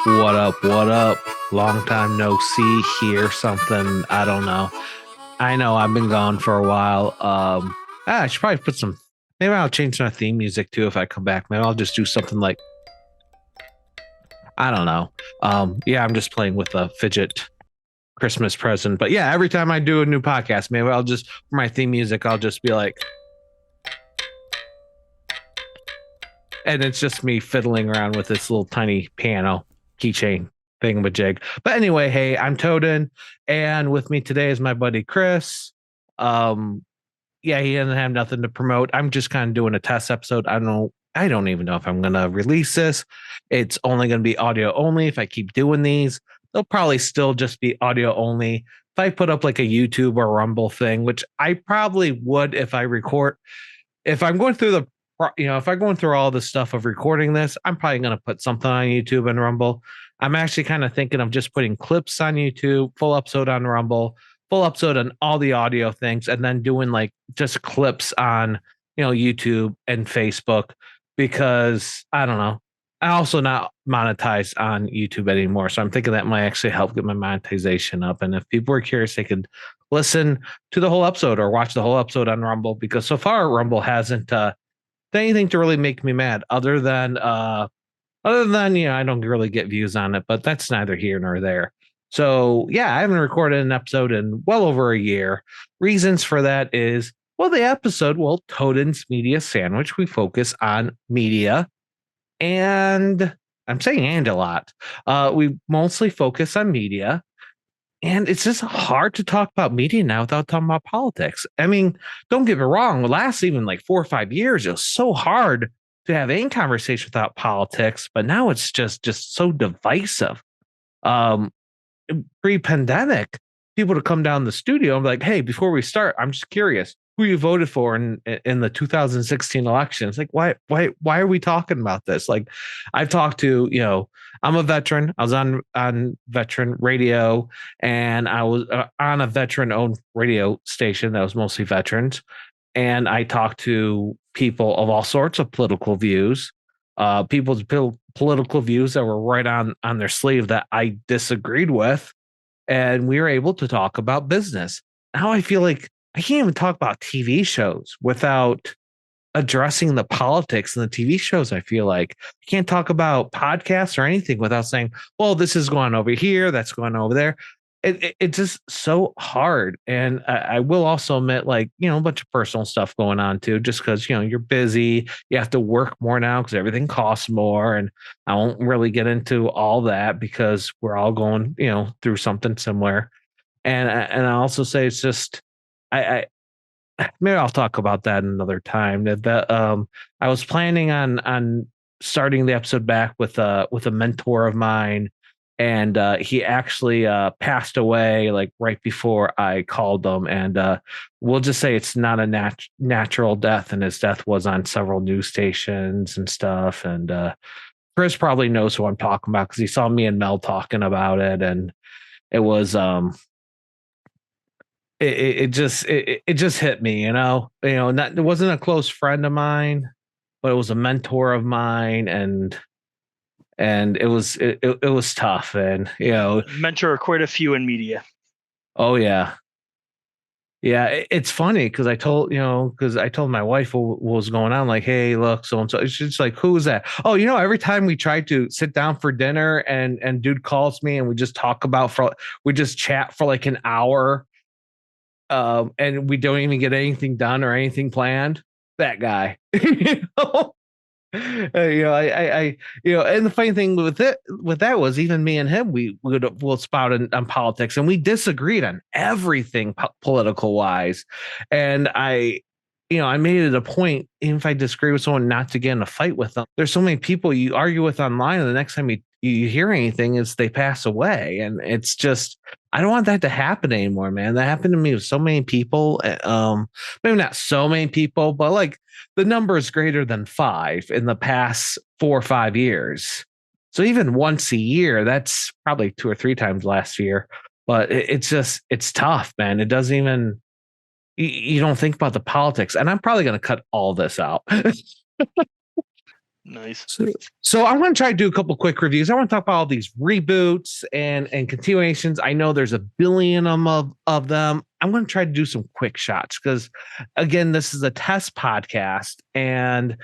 What up? What up? Long time no see, hear something. I don't know. I know I've been gone for a while. I should probably put some. Maybe I'll change my theme music too if I come back. Maybe I'll just do something like I don't know. Yeah, I'm just playing with a fidget Christmas present. But yeah, every time I do a new podcast, maybe I'll just for my theme music, I'll just be like, and it's just me fiddling around with this little tiny piano keychain thingamajig. But anyway, hey, I'm Toaden, and with me today is my buddy Chris. Um, yeah, he doesn't have nothing to promote. I'm just kind of doing a test episode. I don't even know if I'm gonna release this. It's only gonna be audio only. If I keep doing these, they'll probably still just be audio only. If I put up like a YouTube or Rumble thing, which I probably would if I record, if I'm going through the if I'm going through all the stuff of recording this, I'm probably going to put something on YouTube and Rumble. I'm actually kind of thinking of just putting clips on YouTube, full episode on Rumble, full episode on all the audio things, and then doing like just clips on, YouTube and Facebook because I don't know. I also not monetize on YouTube anymore. So I'm thinking that might actually help get my monetization up. And if people are curious, they could listen to the whole episode or watch the whole episode on Rumble because so far Rumble hasn't done anything to really make me mad other than I don't really get views on it, but that's neither here nor there. So yeah, I haven't recorded an episode in well over a year. Reasons for that is the episode, Toaden's Media Sandwich, we focus on media, and I'm saying and a lot. We mostly focus on media, and it's just hard to talk about media now without talking about politics. I mean, don't get me wrong. The last even like 4 or 5 years, it was so hard to have any conversation without politics, but now it's just so divisive. Um, Pre-pandemic, people to come down the studio and be like, "Hey, before we start, I'm just curious who you voted for in the 2016 election." It's like, why are we talking about this? Like, I've talked to, I'm a veteran. I was on veteran radio, and I was on a veteran owned radio station that was mostly veterans, and I talked to people of all sorts of political views, people's political views that were right on their sleeve that I disagreed with, and we were able to talk about business. Now I feel like I can't even talk about TV shows without addressing the politics in the TV shows. I feel like I can't talk about podcasts or anything without saying, well, this is going over here, that's going over there. It's just so hard. And I will also admit, like, a bunch of personal stuff going on too, just because, you're busy, you have to work more now because everything costs more. And I won't really get into all that because we're all going, through something similar. And I also say it's just, maybe I'll talk about that another time. I was planning on starting the episode back with a mentor of mine, and he actually passed away like right before I called him. And we'll just say it's not a natural death, and his death was on several news stations and stuff. And Chris probably knows who I'm talking about because he saw me and Mel talking about it, and it was it just hit me, not it wasn't a close friend of mine, but it was a mentor of mine, and it was tough, and Mentor quite a few in media. oh yeah. Yeah, it's funny because I told my wife what was going on, like, hey, look, so and so. She's like, who's that? Oh, every time we try to sit down for dinner and dude calls me and we just we just chat for like an hour, and we don't even get anything done or anything planned. That guy, and the funny thing with that was even me and him, we'll spout on politics, and we disagreed on everything political wise. And I made it a point, even if I disagree with someone, not to get in a fight with them. There's so many people you argue with online, and the next time you hear anything is they pass away. And it's just, I don't want that to happen anymore, man. That happened to me with so many people. Maybe not so many people, but like the number is greater than 5 in the past 4 or 5 years. So even once a year, that's probably 2 or 3 times last year. But it's tough, man. It doesn't even, you don't think about the politics, and I'm probably going to cut all this out. Nice. So I want to try to do a couple quick reviews. I want to talk about all these reboots and continuations. I know there's a billion of them. I'm going to try to do some quick shots because, again, this is a test podcast, and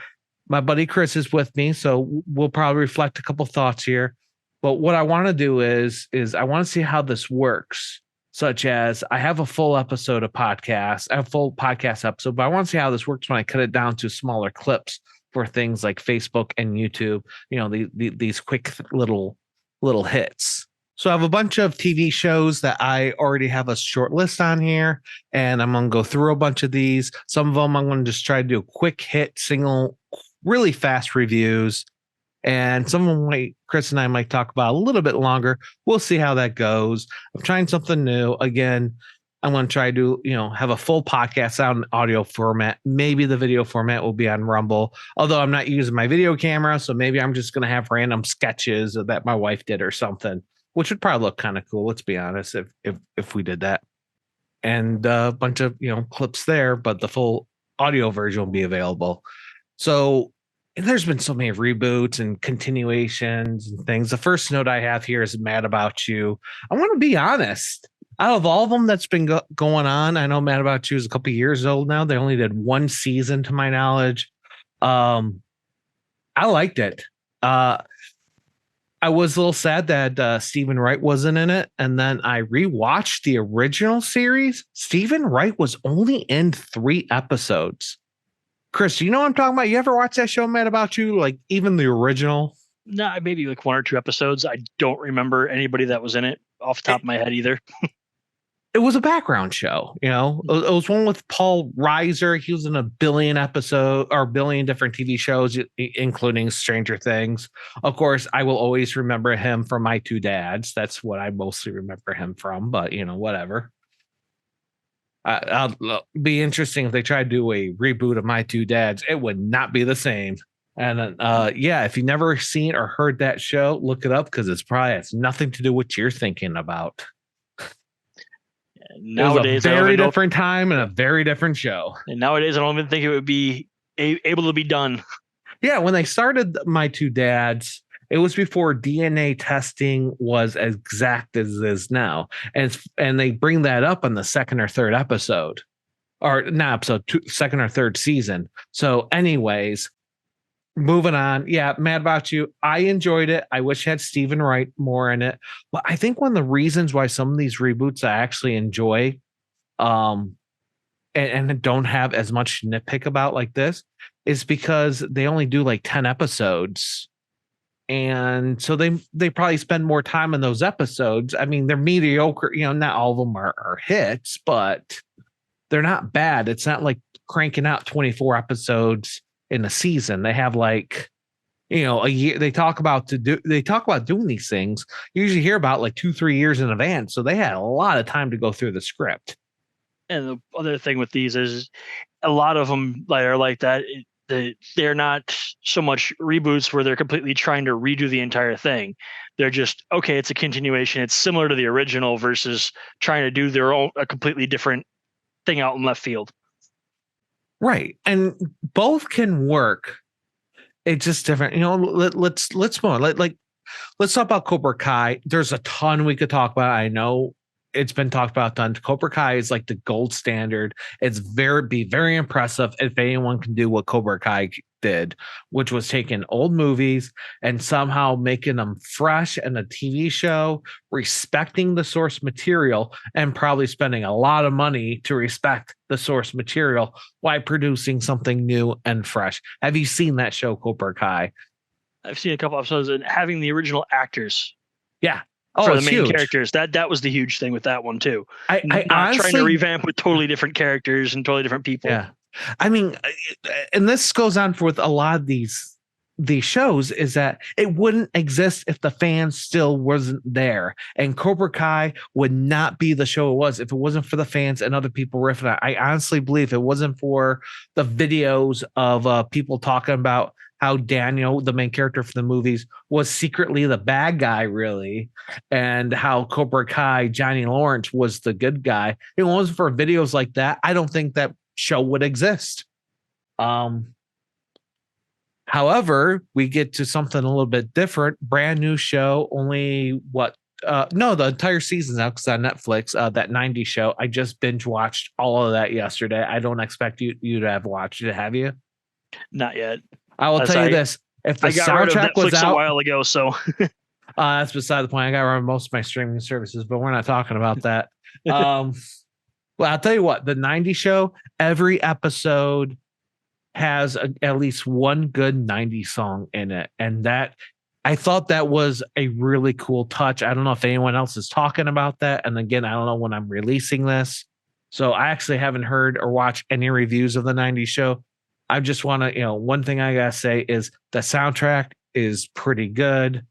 my buddy Chris is with me, so we'll probably reflect a couple thoughts here. But what I want to do is I want to see how this works. Such as I have a full episode of podcast, a full podcast episode, but I want to see how this works when I cut it down to smaller clips for things like Facebook and YouTube, these quick little hits. So I have a bunch of TV shows that I already have a short list on here, and I'm going to go through a bunch of these. Some of them I'm going to just try to do quick hit, single, really fast reviews. And some of them Chris and I might talk about a little bit longer. We'll see how that goes. I'm trying something new. Again, I'm going to try to, have a full podcast out in audio format. Maybe the video format will be on Rumble, although I'm not using my video camera. So maybe I'm just going to have random sketches that my wife did or something, which would probably look kind of cool. Let's be honest, if we did that. And a bunch of, clips there, but the full audio version will be available. So there's been so many reboots and continuations and things. The first note I have here is Mad About You. I want to be honest. Out of all of them that's been going on, I know Mad About You is a couple years old now. They only did one season, to my knowledge. I liked it. I was a little sad that Stephen Wright wasn't in it. And then I rewatched the original series. Stephen Wright was only in 3 episodes. Chris, you know what I'm talking about? You ever watch that show, Mad About You? Like even the original? No, maybe like 1 or 2 episodes. I don't remember anybody that was in it off the top of my head either. It was a background show, It was one with Paul Reiser. He was in a billion different TV shows, including Stranger Things. Of course, I will always remember him from My Two Dads. That's what I mostly remember him from, but whatever. I'll be interesting if they try to do a reboot of My Two Dads. It would not be the same. And if you never seen or heard that show, look it up because it has nothing to do with what you're thinking about. Nowadays, it was a very different time and a very different show. And nowadays, I don't even think it would be able to be done. Yeah, when they started My Two Dads, it was before DNA testing was as exact as it is now, and they bring that up on the second or third episode, or not episode, second or third season. So, anyways. Moving on. Yeah, Mad About You. I enjoyed it. I wish I had Stephen Wright more in it. But I think one of the reasons why some of these reboots I actually enjoy and don't have as much nitpick about like this is because they only do like 10 episodes. And so they probably spend more time in those episodes. I mean, they're mediocre. Not all of them are hits, but they're not bad. It's not like cranking out 24 episodes in a season. They have like, a year. They talk about doing these things. You usually hear about like 2-3 years in advance. So they had a lot of time to go through the script. And the other thing with these is a lot of them are like that. They're not so much reboots where they're completely trying to redo the entire thing. They're just, okay, it's a continuation. It's similar to the original versus trying to do a completely different thing out in left field. Right. And both can work. It's just different. Let's move on. Let's talk about Cobra Kai. There's a ton we could talk about. I know it's been talked about a ton. Cobra Kai is like the gold standard. It's very impressive if anyone can do what Cobra Kai did, which was taking old movies and somehow making them fresh in a TV show, respecting the source material, and probably spending a lot of money to respect the source material while producing something new and fresh. Have you seen that show, Cobra Kai? I've seen a couple episodes and having the original actors. Yeah. For the main characters. That was the huge thing with that one too. I honestly, trying to revamp with totally different characters and totally different people. Yeah. I mean, and this goes on with a lot of these shows, is that it wouldn't exist if the fans still wasn't there. And Cobra Kai would not be the show it was if it wasn't for the fans and other people riffing on. I honestly believe it wasn't for the videos of people talking about how Daniel, the main character for the movies, was secretly the bad guy, really, and how Cobra Kai, Johnny Lawrence, was the good guy. If it wasn't for videos like that, I don't think that show would exist. However, we get to something a little bit different. Brand new show, only what? No, the entire season's out because on Netflix. That '90s show, I just binge watched all of that yesterday. I don't expect you to have watched it. Have you? Not yet. I will As tell you this: if the I got rid of soundtrack was Netflix a out, while ago, so that's beside the point. I got rid of most of my streaming services, but we're not talking about that. Well, I'll tell you what: the '90s show, every episode has at least one good '90s song in it, and that I thought that was a really cool touch. I don't know if anyone else is talking about that, and again, I don't know when I'm releasing this, so I actually haven't heard or watched any reviews of the '90s show. I just want to, one thing I gotta say is the soundtrack is pretty good.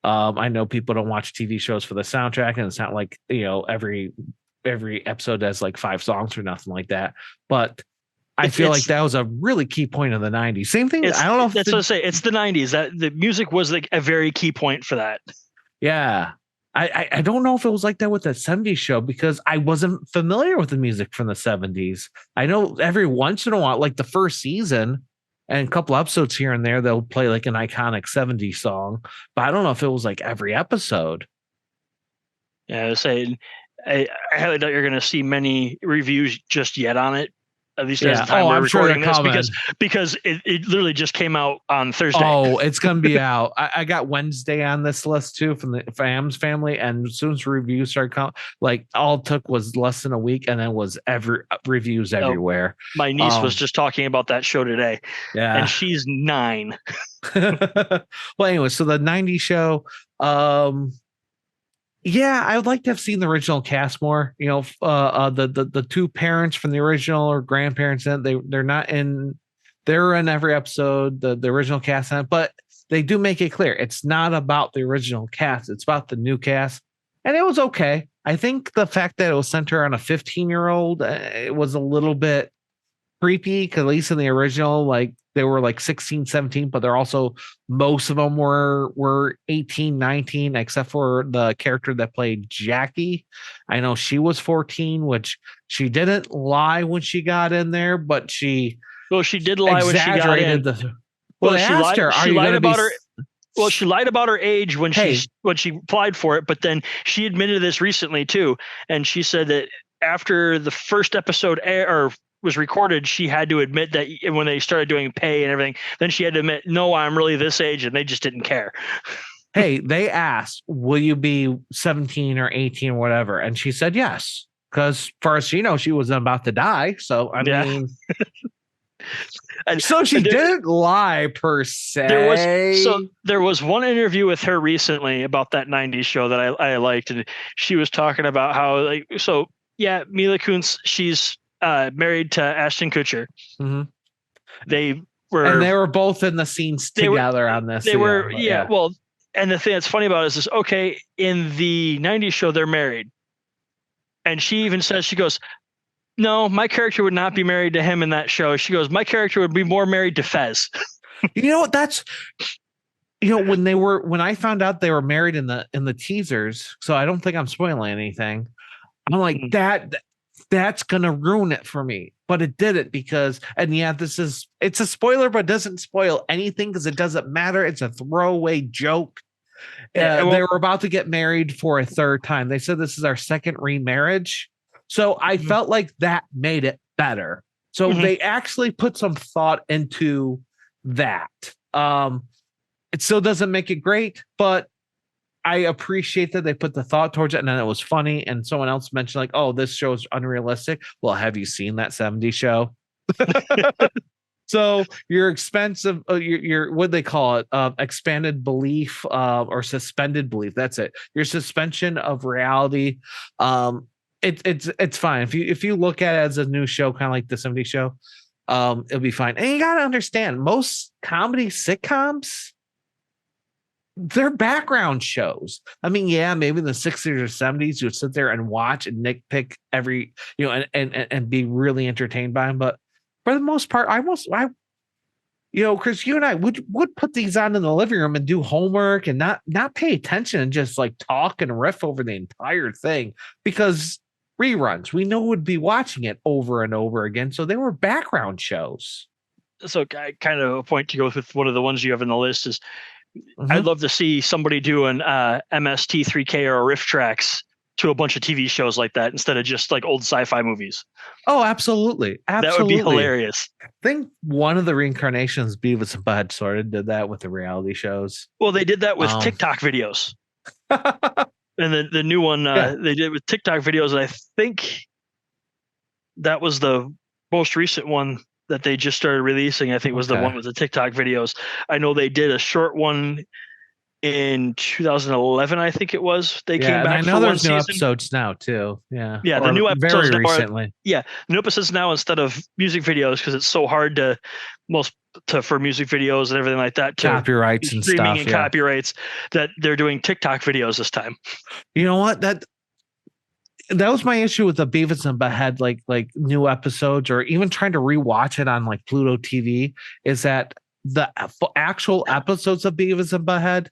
I know people don't watch TV shows for the soundtrack, and it's not like every episode has like 5 songs or nothing like that, but I feel like that was a really key point of the '90s. Same thing. I don't know if that's what I say. It's the '90s. That the music was like a very key point for that. Yeah. I don't know if it was like that with the '70s show because I wasn't familiar with the music from the '70s. I know every once in a while, like the first season and a couple episodes here and there, they'll play like an iconic '70s song, but I don't know if it was like every episode. Yeah, I was saying, I highly doubt you're going to see many reviews just yet on it. At least as the time we're recording this, because it literally just came out on Thursday. Oh, it's gonna be out. I got Wednesday on this list too from the Fams family, and as soon as reviews started coming, like all it took was less than a week, and then was reviews everywhere. My niece was just talking about that show today. Yeah, and she's 9. Well, anyway, so the '90s show. Yeah, I would like to have seen the original cast more. The two parents from the original or grandparents, they're not in. They're in every episode. The original cast, but they do make it clear it's not about the original cast. It's about the new cast, and it was okay. I think the fact that it was centered on a 15-year-old, it was a little bit creepy because at least in the original, like they were like 16, 17, but they're also most of them were 18, 19, except for the character that played Jackie. I know she was 14, which she didn't lie when she got in there, but she did lie when she got in. They asked her, "Are you going to be?" Well, she lied about her age when she applied for it, but then she admitted this recently too, and she said that after the first episode was recorded, she had to admit that when they started doing pay and everything, then she had to admit, no, I'm really this age, and they just didn't care. Hey, they asked, will you be 17 or 18 or whatever? And she said yes, because far as she wasn't about to die. So, I mean, and so she didn't lie per se. There was one interview with her recently about that '90s show that I liked, and she was talking about how Mila Kunis, she's married to Ashton Kutcher. Mm-hmm. They were both in the scenes together on this. Well, and the thing that's funny about it is okay, in the '90s show they're married, and she even says, she goes, no, my character would not be married to him in that show. She goes, my character would be more married to Fez. When I found out they were married in the teasers, so I don't think I'm spoiling anything. I'm like, that's gonna ruin it for me, but it did it because, and yeah, it's a spoiler, but it doesn't spoil anything because it doesn't matter. It's a throwaway joke. They were about to get married for a third time. They said this is our second remarriage, so I felt like that made it better. So they actually put some thought into that. It still doesn't make it great, but I appreciate that they put the thought towards it, and then it was funny. And someone else mentioned like, "Oh, this show is unrealistic." Well, have you seen that '70s show? So your expensive, your what they call it, expanded belief or suspended belief. That's it. Your suspension of reality. It's fine if you look at it as a new show, kind of like the '70s show. It'll be fine. And you got to understand, most comedy sitcoms, they're background shows. I mean, yeah, maybe in the '60s or '70s, you'd sit there and watch and nitpick every, and be really entertained by them. But for the most part, Chris, you and I would put these on in the living room and do homework and not pay attention and just like talk and riff over the entire thing because reruns, we know would be watching it over and over again. So they were background shows. so kind of a point to go with one of the ones you have in the list is I'd Mhm. love to see somebody do an MST3K or riff tracks to a bunch of TV shows like that instead of just like old sci-fi movies. Oh, absolutely. That would be Absolutely. hilarious. I think one of the reincarnations, Beavis and Butthead, sort of did that with the reality shows. Well, they did that with Um, TikTok videos, and the new one yeah, they did with TikTok videos, and I think that was the most recent one that they just started releasing. I think was the okay. one with the TikTok videos. I know they did a short one in 2011. I think it was. They Yeah, came and I back for know one there's new season. episodes now too. Yeah, Yeah, the or new very episodes now are recently. yeah, the new episodes now instead of music videos because it's so hard to most to for music videos and everything like that to do Copyrights and streaming stuff. and Yeah. copyrights that they're doing TikTok videos this time. You know what? That was my issue with the Beavis and Butthead like new episodes or even trying to rewatch it on like Pluto TV is that the actual episodes of Beavis and Butthead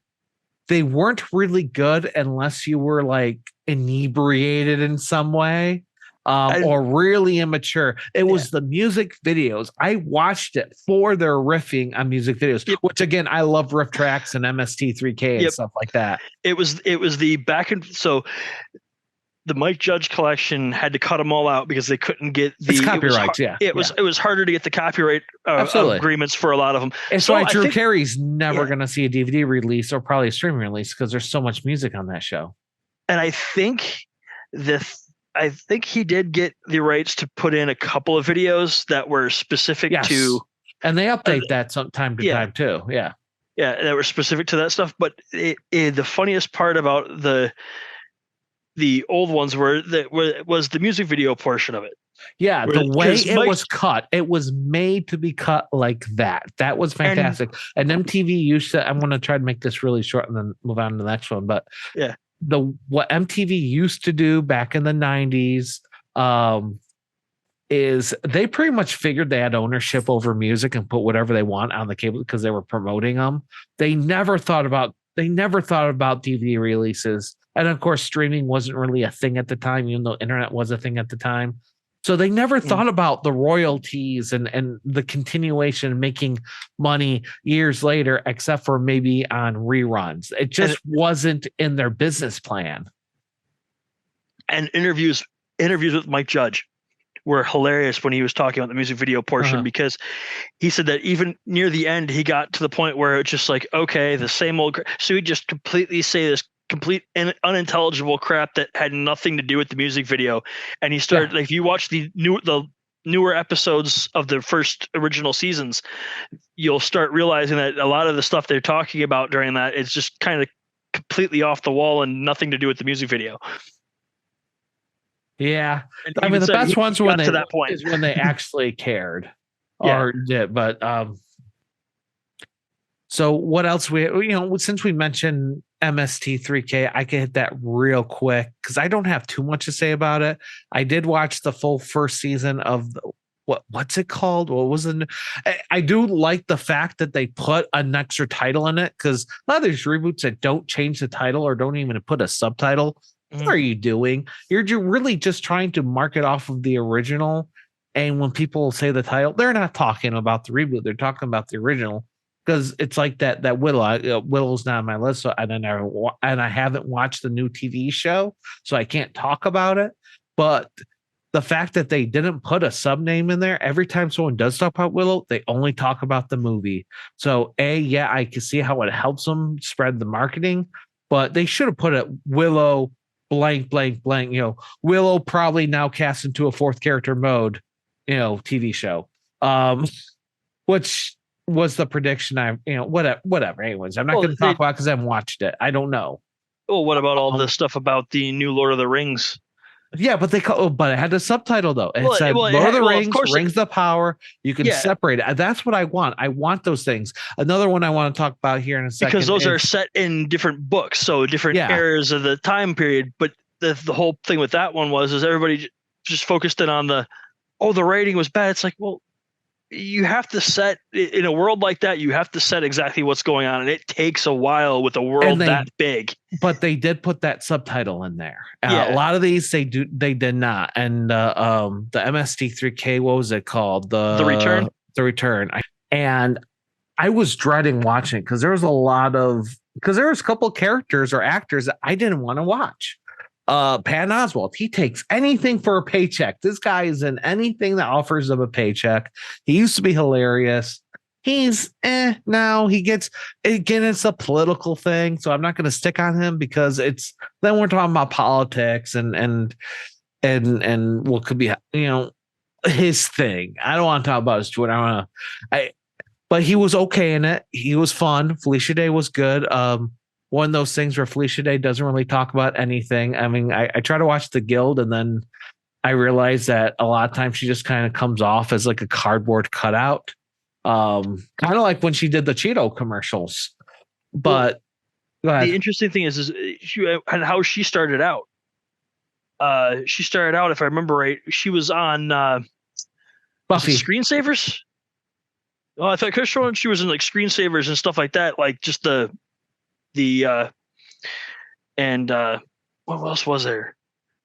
they weren't really good unless you were like inebriated in some way And or really immature. It yeah, was the music videos. I watched it for their riffing on music videos, yep, which again, I love riff tracks and MST3K and yep. stuff like that. It was the back and so the Mike Judge collection had to cut them all out because they couldn't get It's the copyrights. Yeah. Yeah. it was harder to get the copyright Absolutely. agreements for a lot of them. It's So why I Drew think Carey's never yeah, going to see a DVD release or probably a streaming release because there's so much music on that show. and the I think he did get the rights to put in a couple of videos that were specific Yes. to And they update that some time to yeah, time too. Yeah. yeah, that were specific to that stuff. But the funniest part about the old ones was the music video portion of it. Yeah, the way Because it Mike was cut, it was made to be cut like that. That was and fantastic. And MTV used to, I'm going to try to make this really short and then move on to the next one. But yeah, what MTV used to do back in the 90s is they pretty much figured they had ownership over music and put whatever they want on the cable because they were promoting them. They never thought about DVD releases. And of course, streaming wasn't really a thing at the time, even though internet was a thing at the time. So they never mm. thought about the royalties and the continuation making money years later, except for maybe on reruns. It just wasn't in their business plan. And interviews with Mike Judge were hilarious when he was talking about the music video portion because he said that even near the end he got to the point where it's just like, okay, the same old so he'd just completely say this complete and unintelligible crap that had nothing to do with the music video. And he started like if you watch the newer episodes of the first original seasons, you'll start realizing that a lot of the stuff they're talking about during that is just kind of completely off the wall and nothing to do with the music video. Yeah, And I mean the best ones when to that point is when they actually cared yeah. or did. But so what else since we mentioned MST3K, I can hit that real quick because I don't have too much to say about it. I did watch the full first season of what's it called? What was it? I do like the fact that they put an extra title in it because a lot of these reboots that don't change the title or don't even put a subtitle. What are you doing? You're really just trying to market off of the original. And when people say the title, they're not talking about the reboot. They're talking about the original because it's like that Willow. Willow's not on my list, so and I haven't watched the new TV show, so I can't talk about it. But the fact that they didn't put a sub name in there, every time someone does talk about Willow, they only talk about the movie. So I can see how it helps them spread the marketing, but they should have put it Willow blank, blank, blank, Willow probably now cast into a fourth character mode, TV show. Which was the prediction whatever. Anyways, I'm not going to talk about because I haven't watched it. I don't know. Well, what about all the stuff about the new Lord of the Rings? Yeah, but but it had a subtitle though. It said Lord of the Rings, Rings of Power. You can separate it. That's what I want. I want those things. Another one I want to talk about here in a second. Because those are set in different books, so different eras of the time period. But the whole thing with that one is everybody just focused in on the rating was bad. It's like, well, you have to set in a world like that. You have to set exactly what's going on, and it takes a while with a world that big. But they did put that subtitle in there. A lot of these they did not. And the MST3K, what was it called? The Return. The Return. And I was dreading watching it because there was a couple characters or actors that I didn't want to watch. Patton Oswalt, he takes anything for a paycheck. This guy is in anything that offers him a paycheck. He used to be hilarious. He's now he gets again, it's a political thing, so I'm not going to stick on him because then we're talking about politics and what could be his thing. I don't want to talk about his Twitter. But he was okay in it. He was fun. Felicia Day was good. One of those things where Felicia Day doesn't really talk about anything. I mean, I try to watch The Guild, and then I realize that a lot of times she just kind of comes off as like a cardboard cutout. Kind of like when she did the Cheeto commercials. But the interesting thing is and how she started out. She started out, if I remember right, she was on Buffy Screensavers. Oh, I thought she was in like Screensavers and stuff like that, like just what else was there?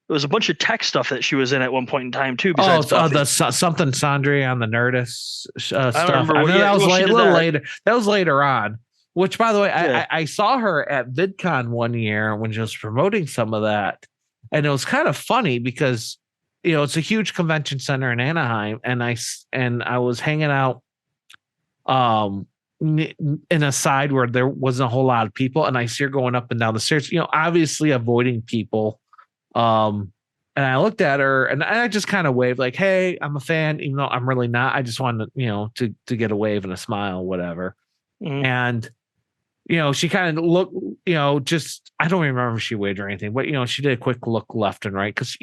There was a bunch of tech stuff that she was in at one point in time too. Besides something Sandre on the Nerdist stuff. I remember that was a little later. That was later on. Which, by the way, I saw her at VidCon one year when she was promoting some of that, and it was kind of funny because it's a huge convention center in Anaheim, and I was hanging out in a side where there wasn't a whole lot of people, and I see her going up and down the stairs, obviously avoiding people. And I looked at her and I just kind of waved like, "Hey, I'm a fan," even though I'm really not. I just wanted to get a wave and a smile, whatever. Mm-hmm. And she kind of looked, just, I don't remember if she waved or anything, but she did a quick look left and right because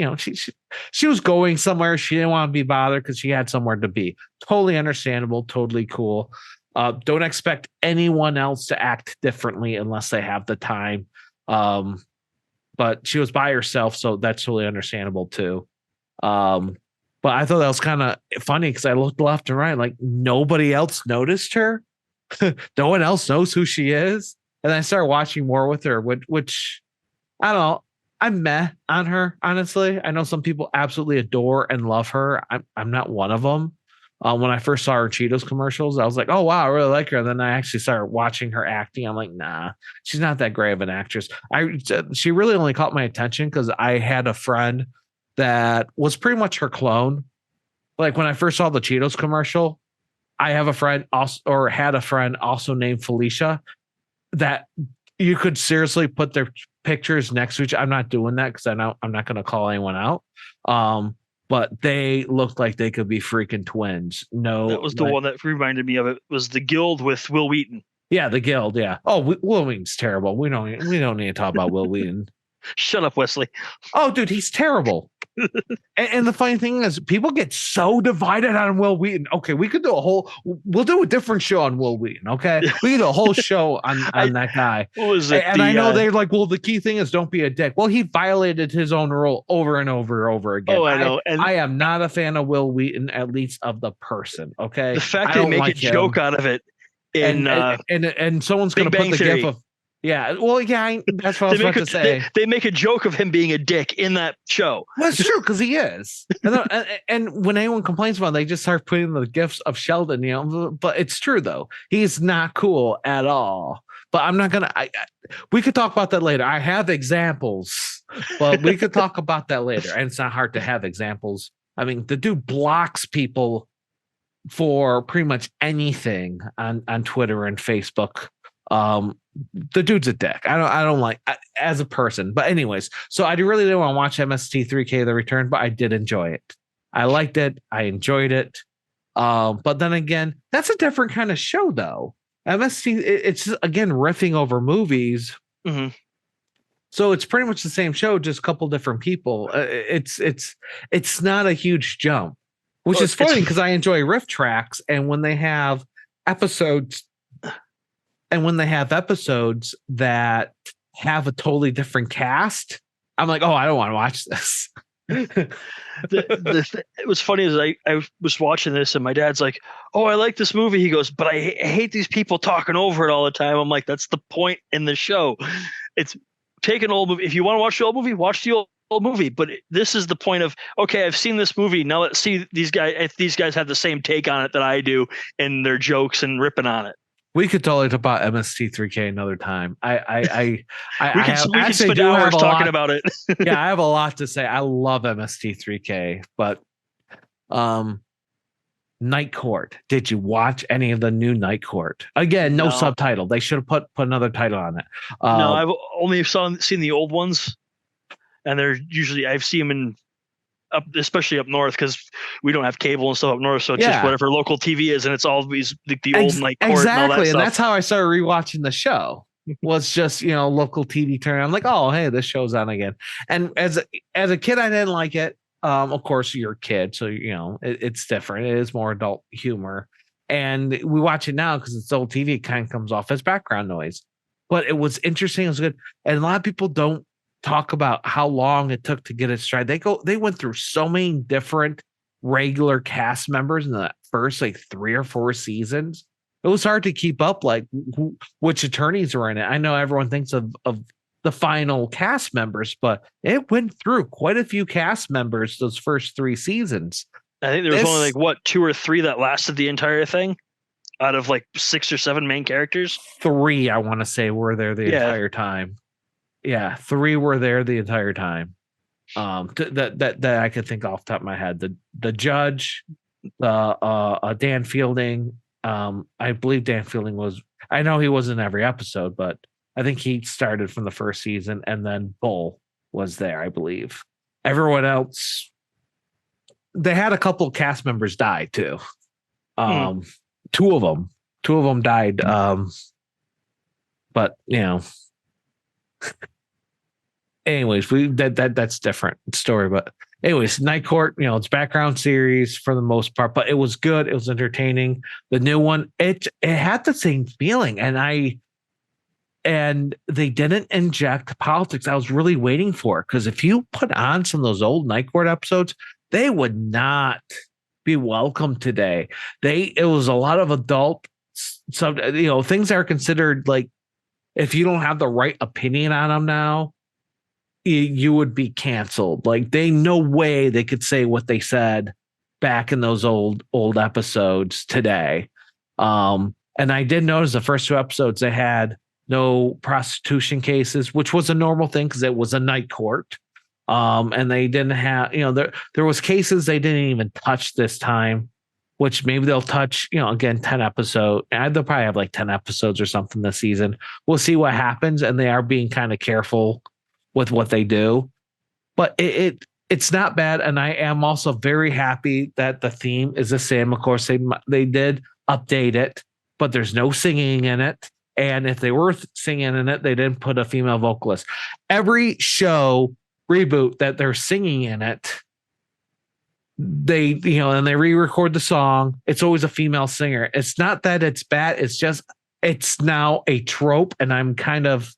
she was going somewhere. She didn't want to be bothered because she had somewhere to be. Totally understandable, totally cool. Don't expect anyone else to act differently unless they have the time. But she was by herself, so that's totally understandable too. But I thought that was kind of funny because I looked left and right, like nobody else noticed her. No one else knows who she is. And I started watching more with her, which I don't know. I'm meh on her, honestly. I know some people absolutely adore and love her. I'm not one of them. When I first saw her Cheetos commercials, I was like, oh, wow, I really like her. And then I actually started watching her acting. I'm like, nah, she's not that great of an actress. She really only caught my attention because I had a friend that was pretty much her clone. Like when I first saw the Cheetos commercial, I have a friend had a friend also named Felicia that you could seriously put their pictures next to each. I'm not doing that because I know I'm not going to call anyone out. But they looked like they could be freaking twins. No, that was the one that reminded me of it. Was The Guild with Will Wheaton? Yeah, The Guild. Yeah. Oh, Will Wheaton's terrible. We don't need to talk about Will Wheaton. Shut up, Wesley. Oh, dude, he's terrible. and the funny thing is, people get so divided on Will Wheaton. Okay, we'll do a different show on Will Wheaton. Okay, we can do a whole show on that guy. What was it? And I know they're like, well, the key thing is don't be a dick. Well, he violated his own rule over and over again. Oh, I know. And I am not a fan of Will Wheaton, at least of the person. Okay, the fact they make a joke out of it and someone's going to put the gif of. Yeah, well, yeah, that's what I was about to say. They make a joke of him being a dick in that show. Well, that's true because he is. And when anyone complains about it, they just start putting the gifs of Sheldon, But it's true though; he's not cool at all. But I'm not gonna. We could talk about that later. I have examples, but we could talk about that later. And it's not hard to have examples. I mean, the dude blocks people for pretty much anything on Twitter and Facebook. The dude's a dick. I don't like as a person, but anyways, so I really didn't want to watch MST3K The Return, but I did enjoy it. I liked it. I enjoyed it. But then again, that's a different kind of show though. MST, it's again riffing over movies. Mm-hmm. So it's pretty much the same show, just a couple different people. It's not a huge jump, which is funny because I enjoy riff tracks, and when they have episodes. And when they have episodes that have a totally different cast, I'm like, oh, I don't want to watch this. It was funny as I was watching this and my dad's like, oh, I like this movie. He goes, but I hate these people talking over it all the time. I'm like, that's the point in the show. It's take an old movie. If you want to watch the old movie, watch the old movie, but this is the point of, okay, I've seen this movie, now let's see these guys, if these guys have the same take on it that I do and their jokes and ripping on it. We could totally talk about MST3K another time. I We could spend hours talking about it. Yeah, I have a lot to say. I love MST3K, but Night Court. Did you watch any of the new Night Court? Again, no subtitle. They should have put another title on it. No, I've only seen the old ones, and they're usually, I've seen them in especially up north, because we don't have cable and stuff up north, so it's just whatever local TV is, and it's always the old Night Court. Exactly, and all that and stuff. that's how I started rewatching the show. Was just local TV turn. I'm like, oh hey, this show's on again. And as a kid, I didn't like it. Of course, you're a kid, so it's different. It is more adult humor, and we watch it now because it's old TV. It kind of comes off as background noise, but it was interesting. It was good, and a lot of people don't talk about how long it took to get it straight. They went through so many different regular cast members in the first 3 or 4 seasons. It was hard to keep up, which attorneys were in it. I know everyone thinks of the final cast members, but it went through quite a few cast members those first 3 seasons. I think there was only 2 or 3 that lasted the entire thing out of 6 or 7 main characters. 3, I want to say, were there the entire time. Yeah, 3 were there the entire time. That I could think off the top of my head. The judge, Dan Fielding. I believe Dan Fielding was. I know he was in every episode, but I think he started from the first season, and then Bull was there, I believe. Everyone else, they had a couple of cast members die too. 2 of them died. But anyways, that's different story. But anyways, Night Court, it's background series for the most part, but it was good. It was entertaining. The new one, it had the same feeling, and they didn't inject politics. I was really waiting for it, because if you put on some of those old Night Court episodes, they would not be welcome today. It was a lot of adult, things that are considered if you don't have the right opinion on them now, you would be canceled. No way they could say what they said back in those old episodes today. And I did notice the first 2 episodes, they had no prostitution cases, which was a normal thing because it was a Night Court. And they didn't have, there was cases they didn't even touch this time, which maybe they'll touch, again, 10 episodes. They'll probably have 10 episodes or something this season. We'll see what happens. And they are being kind of careful with what they do, but it's not bad. And I am also very happy that the theme is the same. Of course, they did update it, but there's no singing in it. And if they were singing in it, they didn't put a female vocalist. Every show reboot that they're singing in it, they and they re-record the song, it's always a female singer. It's not that it's bad, it's just it's now a trope, and I kind of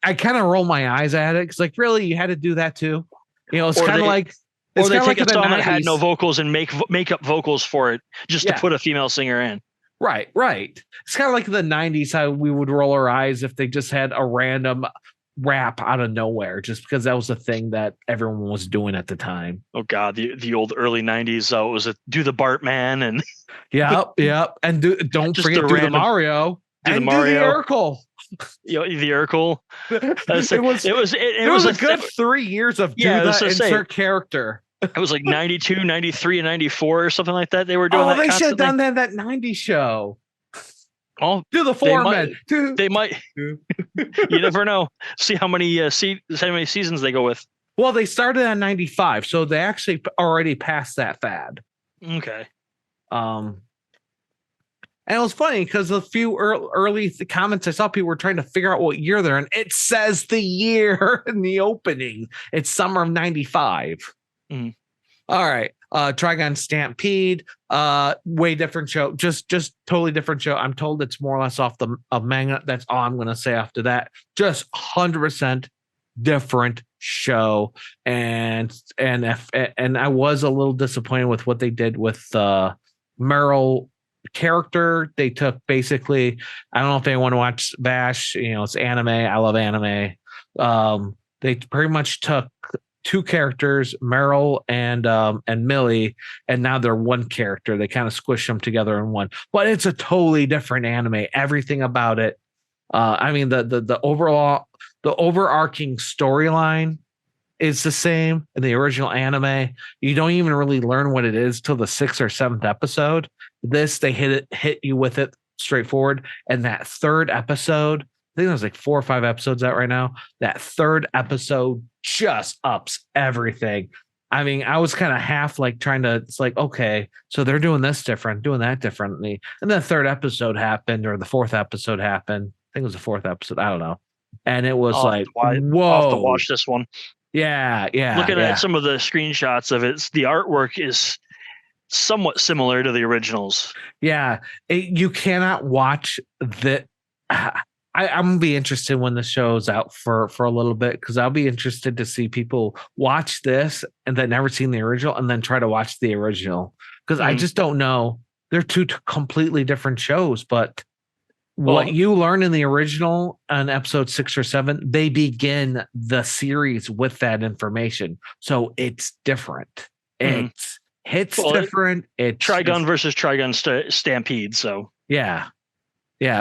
roll my eyes at it, because really, you had to do that too. It's kind of like, or they take a song that had no vocals and make up vocals for it just to put a female singer in. Right. It's kind of like the 90s, how we would roll our eyes if they just had a random rap out of nowhere, just because that was the thing that everyone was doing at the time. Oh God, the old early 90s, it was do the Bartman and yep, and don't forget the Mario. Do the Mario. The Urkel. The Urkel. It was a good 3 years of insert character. It was 92, 93, and 94 or something like that. They were doing that. They should have done that 90s show. Oh, do the foreman. They might. You never know. See how many seasons they go with. Well, they started on 95, so they actually already passed that fad. Okay. And it was funny because a few early comments I saw, people were trying to figure out what year they're in. It says the year in the opening. It's summer of 95. Mm. All right. Trigon Stampede, way different show. Just totally different show. I'm told it's more or less off the manga. That's all I'm going to say after that. Just 100% different show. And I was a little disappointed with what they did with Meryl character. They took basically, I don't know if they want to watch Bash, it's anime. I love anime. They pretty much took two characters, Meryl and Millie, and now they're one character. They kind of squish them together in one. But it's a totally different anime. Everything about it. I mean, the overarching storyline is the same in the original anime. You don't even really learn what it is till the 6th or 7th episode. This, they hit you with it straightforward. And that third episode, I think there's like 4 or 5 episodes out right now. That third episode just ups everything. I mean, I was kind of half like trying to, it's like, okay, so they're doing this different, doing that differently. And then the third episode happened, or the 4th episode happened. I think it was the 4th episode. I don't know. And it was like, whoa. I'll have to watch this one. Yeah. Looking at some of the screenshots of it, the artwork is somewhat similar to the originals. Yeah. You cannot watch that. I'm gonna be interested when the show's out for a little bit, because I'll be interested to see people watch this and then never seen the original and then try to watch the original, because I just don't know. They're two completely different shows, but what you learn in the original on episode 6 or 7, they begin the series with that information, so it's different. It's different. It's Trigun versus Trigun Stampede. So yeah.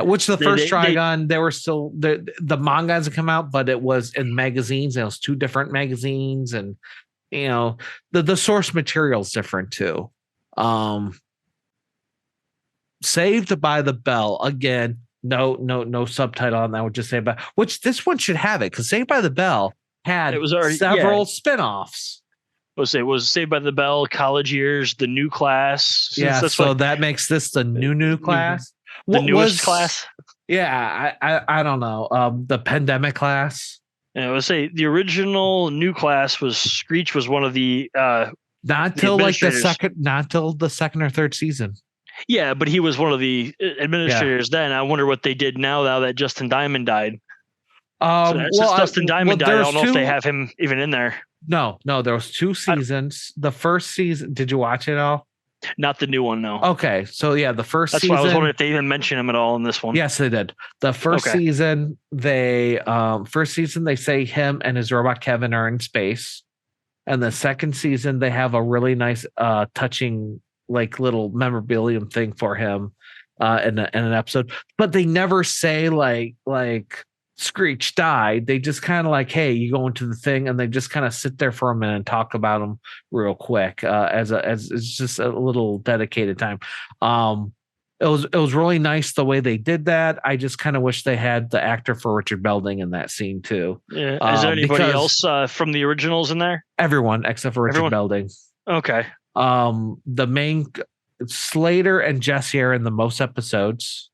Which the first Trigun, they were still the manga hasn't come out, but it was in magazines. It was 2 different magazines, and the source material is different too. Saved by the Bell, again, no subtitle on that. I would just say about, which this one should have it, because Saved by the Bell had several spinoffs. It was Saved by the Bell, College Years, The New Class. So that makes this the new class. The newest class. Yeah, I don't know. The pandemic class. And I would say the original New Class was Screech was one of the not till the 2nd or 3rd season. Yeah, but he was one of the administrators then. I wonder what they did now that Justin Diamond died. Justin Diamond died, I don't know if they have him even in there. No, there was 2 seasons. The first season, did you watch it all? Not the new one, no. Okay, so yeah, the first season. That's why I was wondering if they even mention him at all in this one. Yes, they did. The first season, they say him and his robot Kevin are in space, and the second season they have a really nice, touching, like, little memorabilia thing for him, in an episode. But they never say like Screech died. They just kind of like, hey, you go into the thing, and they just kind of sit there for a minute and talk about him real quick, as it's just a little dedicated time. It was really nice the way they did that. I just kind of wish they had the actor for Richard Belding in that scene too. Yeah. Is there anybody else from the originals in there? Everyone except for Richard Belding. Okay. The main Slater and Jesse are in the most episodes.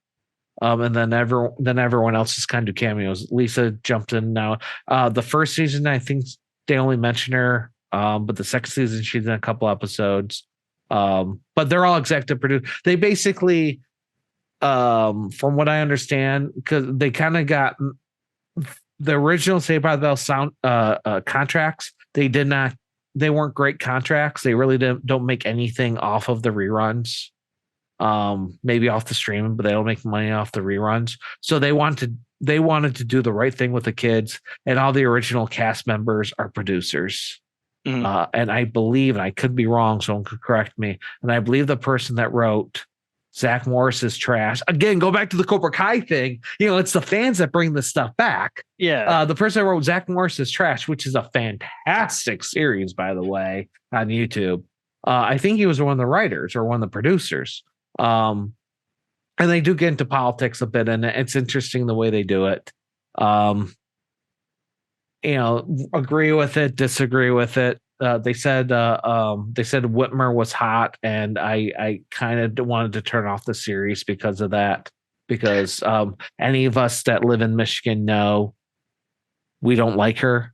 And then everyone else is kind of cameos. Lisa jumped in now. The first season, I think they only mention her. But the second season, she's in a couple episodes. But they're all executive produced. They basically, from what I understand, because they kind of got the original Saved by the Bell sound contracts. They weren't great contracts. They really don't make anything off of the reruns. Maybe off the streaming, but they don't make money off the reruns. So they wanted to do the right thing with the kids, and all the original cast members are producers. And I believe, and I could be wrong, someone could correct me, and I believe the person that wrote Zach Morris's trash, again, go back to the Cobra Kai thing, it's the fans that bring this stuff back. Yeah. The person that wrote Zach Morris's trash, which is a fantastic series, by the way, on YouTube. I think he was one of the writers or one of the producers. And they do get into politics a bit, and it's interesting the way they do it. Agree with it, disagree with it. They said Whitmer was hot, and I kind of wanted to turn off the series because of that. Because any of us that live in Michigan know we don't like her.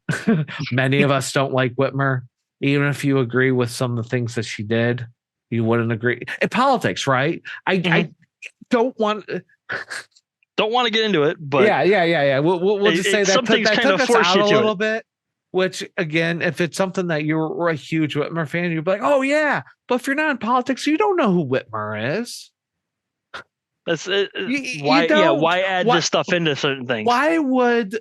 Many of us don't like Whitmer, even if you agree with some of the things that she did. You wouldn't agree. Politics, right? I don't want to get into it, but yeah. We'll just say that something's that kind of took us forced out you a to little it. bit. Which, again, if it's something that you're a huge Whitmer fan, you'd be like, oh yeah. But if you're not in politics, you don't know who Whitmer is. That's why. Why add this stuff into certain things? Why would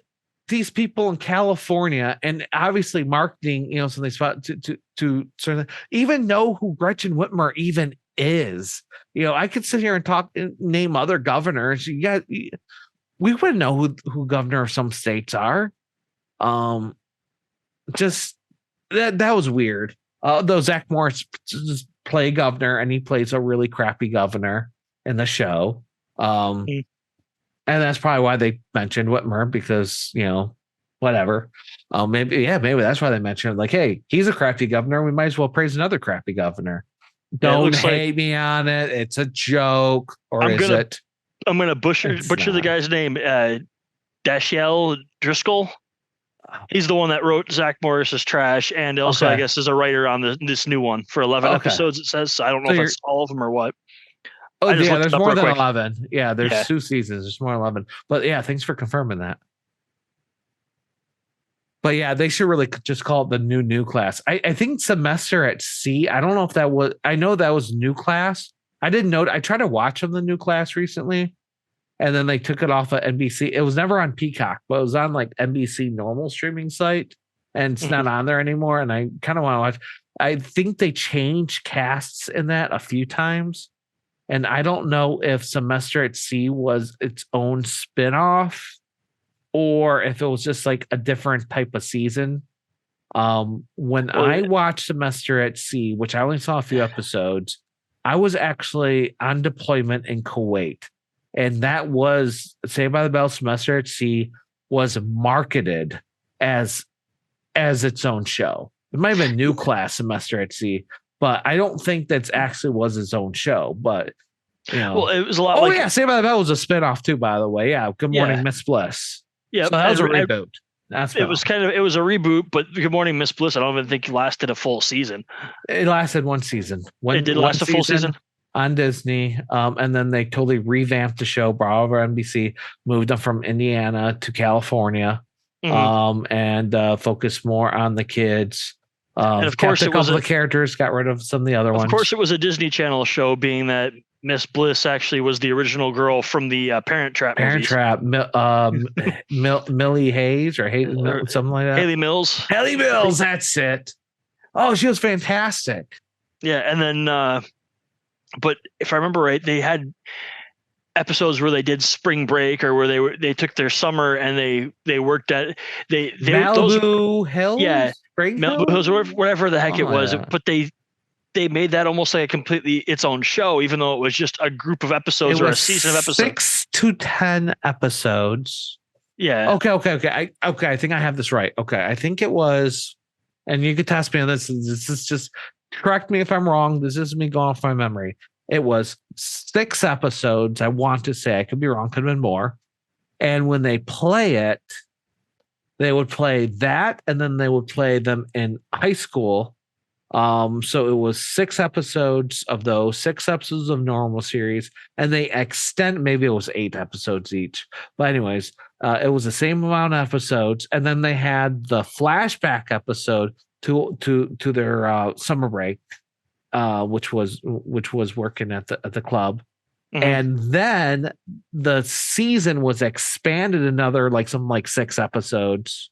these people in California, and obviously marketing, so they spot to sort of even know who Gretchen Whitmer even is. I could sit here and name other governors. We wouldn't know who governor of some states are. Just that was weird. Though Zach Morris just play governor, and he plays a really crappy governor in the show. And that's probably why they mentioned Whitmer, because, whatever. Maybe that's why they mentioned like, hey, he's a crappy governor. We might as well praise another crappy governor. Don't hate me on it. It's a joke. Or I'm going to butcher the guy's name. Dashiell Driscoll. He's the one that wrote Zach Morris's trash, and also, I guess, is a writer on this new one for 11 episodes, it says. So I don't know if that's all of them or what. Oh, yeah, there's more than 11. Yeah, there's 2 seasons. There's more than 11. But yeah, thanks for confirming that. But yeah, they should really just call it the new class. I think Semester at Sea. I don't know if that was. I know that was new class. I didn't know. I tried to watch them the new class recently, and then they took it off of NBC. It was never on Peacock, but it was on like NBC normal streaming site, and it's not on there anymore. And I kind of want to watch. I think they changed casts in that a few times. And I don't know if Semester at Sea was its own spinoff or if it was just like a different type of season. When I watched Semester at Sea, which I only saw a few episodes, I was actually on deployment in Kuwait. And that was Saved by the Bell. Semester at Sea was marketed as its own show. It might have been New Class Semester at Sea, but I don't think that's actually was his own show. But well, it was a lot. Oh yeah, Saved by the Bell was a spinoff too, by the way. Yeah, Good Morning Miss Bliss. Yeah, so that was a reboot. It was a reboot, but Good Morning Miss Bliss, I don't even think it lasted a full season. It lasted one season. It did last a full season on Disney, and then they totally revamped the show, brought over NBC, moved them from Indiana to California, and focused more on the kids. And of course, it was a couple of characters, got rid of some of the other ones. Of course, it was a Disney Channel show, being that Miss Bliss actually was the original girl from the Parent Trap movies. Millie Hayes or something like that. Haley Mills. Haley Mills, that's it. Oh, she was fantastic. Yeah, and then, but if I remember right, they had episodes where they did spring break, or where they took their summer and they worked at Malibu Hills. Yeah, Malibu Hills, or whatever the heck it was. Yeah. But they made that almost like a completely its own show, even though it was just a group of episodes or a season of episodes. 6 to 10 episodes. Yeah. Okay. I think I have this right. Okay, I think it was, and you could test me on this. This is just, correct me if I'm wrong. This is me going off my memory. It was 6 episodes. I want to say, I could be wrong. Could have been more. And when they play it, they would play that, and then they would play them in high school. So it was 6 episodes of those, 6 episodes of normal series, and they extend, maybe it was 8 episodes each. But anyways, it was the same amount of episodes, and then they had the flashback episode to their summer break, which was working at the club. And then the season was expanded another like 6 episodes.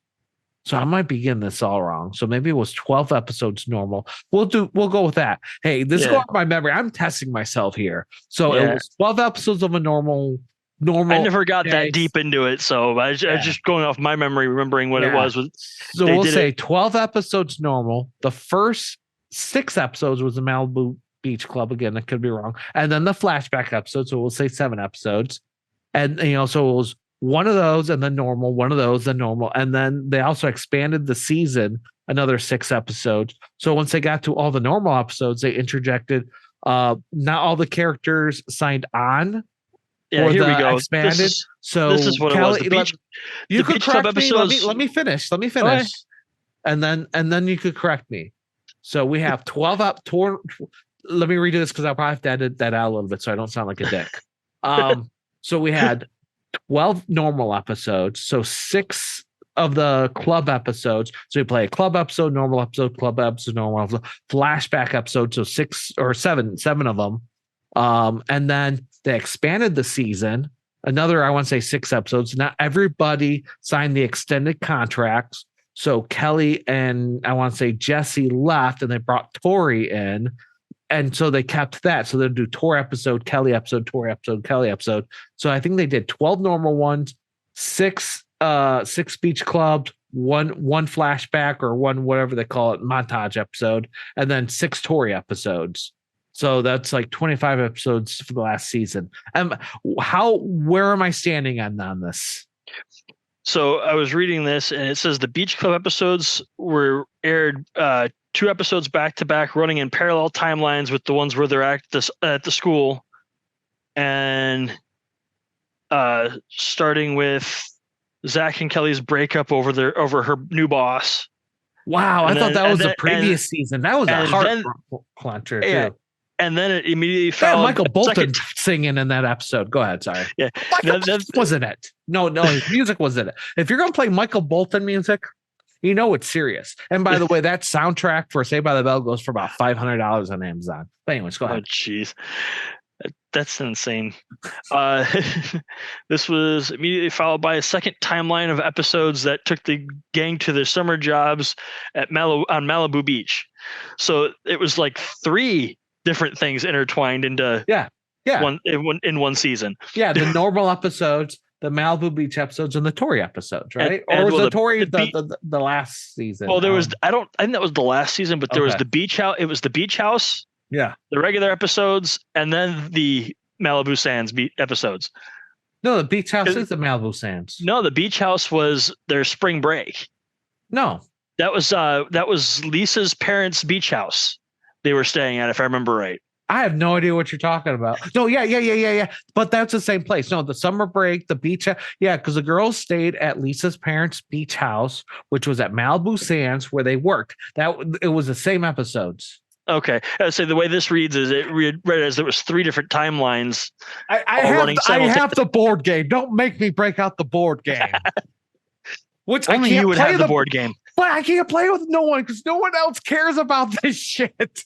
So I might be getting this all wrong. So maybe it was 12 episodes normal. We'll go with that. Hey, this go off my memory. I'm testing myself here. So it was 12 episodes of a normal. I never got that deep into it, so I was just going off my memory, remembering what it was. So we'll say 12 episodes normal. The first 6 episodes was the Malibu Beach Club. Again, I could be wrong. And then the flashback episode, so we'll say 7 episodes. And so it was one of those and then normal, one of those, then normal. And then they also expanded the season another 6 episodes. So once they got to all the normal episodes, they interjected not all the characters signed on. Yeah, here we go. Expanded. This is what Kelly, it was. You could correct me. Let me finish. Okay. And then you could correct me. So we have 12 up. Let me redo this because I'll probably have to edit that out a little bit so I don't sound like a dick. So we had 12 normal episodes. So 6 of the club episodes. So you play a club episode, normal episode, club episode, normal episode, flashback episode. So 6 or 7 of them. And then they expanded the season another, I want to say 6 episodes. Not everybody signed the extended contracts. So Kelly and I want to say Jesse left and they brought Tori in. And so they kept that. So they'll do Tori episode, Kelly episode, Tori episode, Kelly episode. So I think they did 12 normal ones, 6 beach clubs, one flashback or one whatever they call it, montage episode, and then 6 Tori episodes. So that's like 25 episodes for the last season. Where am I standing on this? So I was reading this and it says the Beach Club episodes were aired 2 episodes back to back, running in parallel timelines with the ones where they're at the school, and starting with Zach and Kelly's breakup over her new boss. Wow, I thought that was the previous season. That was a heart clencher too. And then it immediately followed Michael Bolton singing in that episode. Go ahead, sorry. Yeah, wasn't it? No, his music was in it. If you're gonna play Michael Bolton music, you know it's serious. And by the way, that soundtrack for Saved by the Bell goes for about $500 on Amazon. But anyways, go ahead. Oh, jeez. That's insane. This was immediately followed by a second timeline of episodes that took the gang to their summer jobs on Malibu Beach. So it was like 3 different things intertwined into one season. Yeah, the normal episodes, the Malibu Beach episodes, and the Tori episodes, right? Or was the Tori the last season? Well, there was I think that was the last season, but there was the beach house. It was the beach house. Yeah, the regular episodes, and then the Malibu Sands episodes. No, the beach house is the Malibu Sands. No, the beach house was their spring break. No, that was Lisa's parents' beach house they were staying at, if I remember right. I have no idea what you're talking about. No, yeah. But that's the same place. No, the summer break, the beach. Yeah, because the girls stayed at Lisa's parents' beach house, which was at Malibu Sands, where they worked. It was the same episodes. Okay, so the way this reads is it read as there was 3 different timelines. I have the board game. Don't make me break out the board game. Which only you would have the board game. But I can't play with no one because no one else cares about this shit.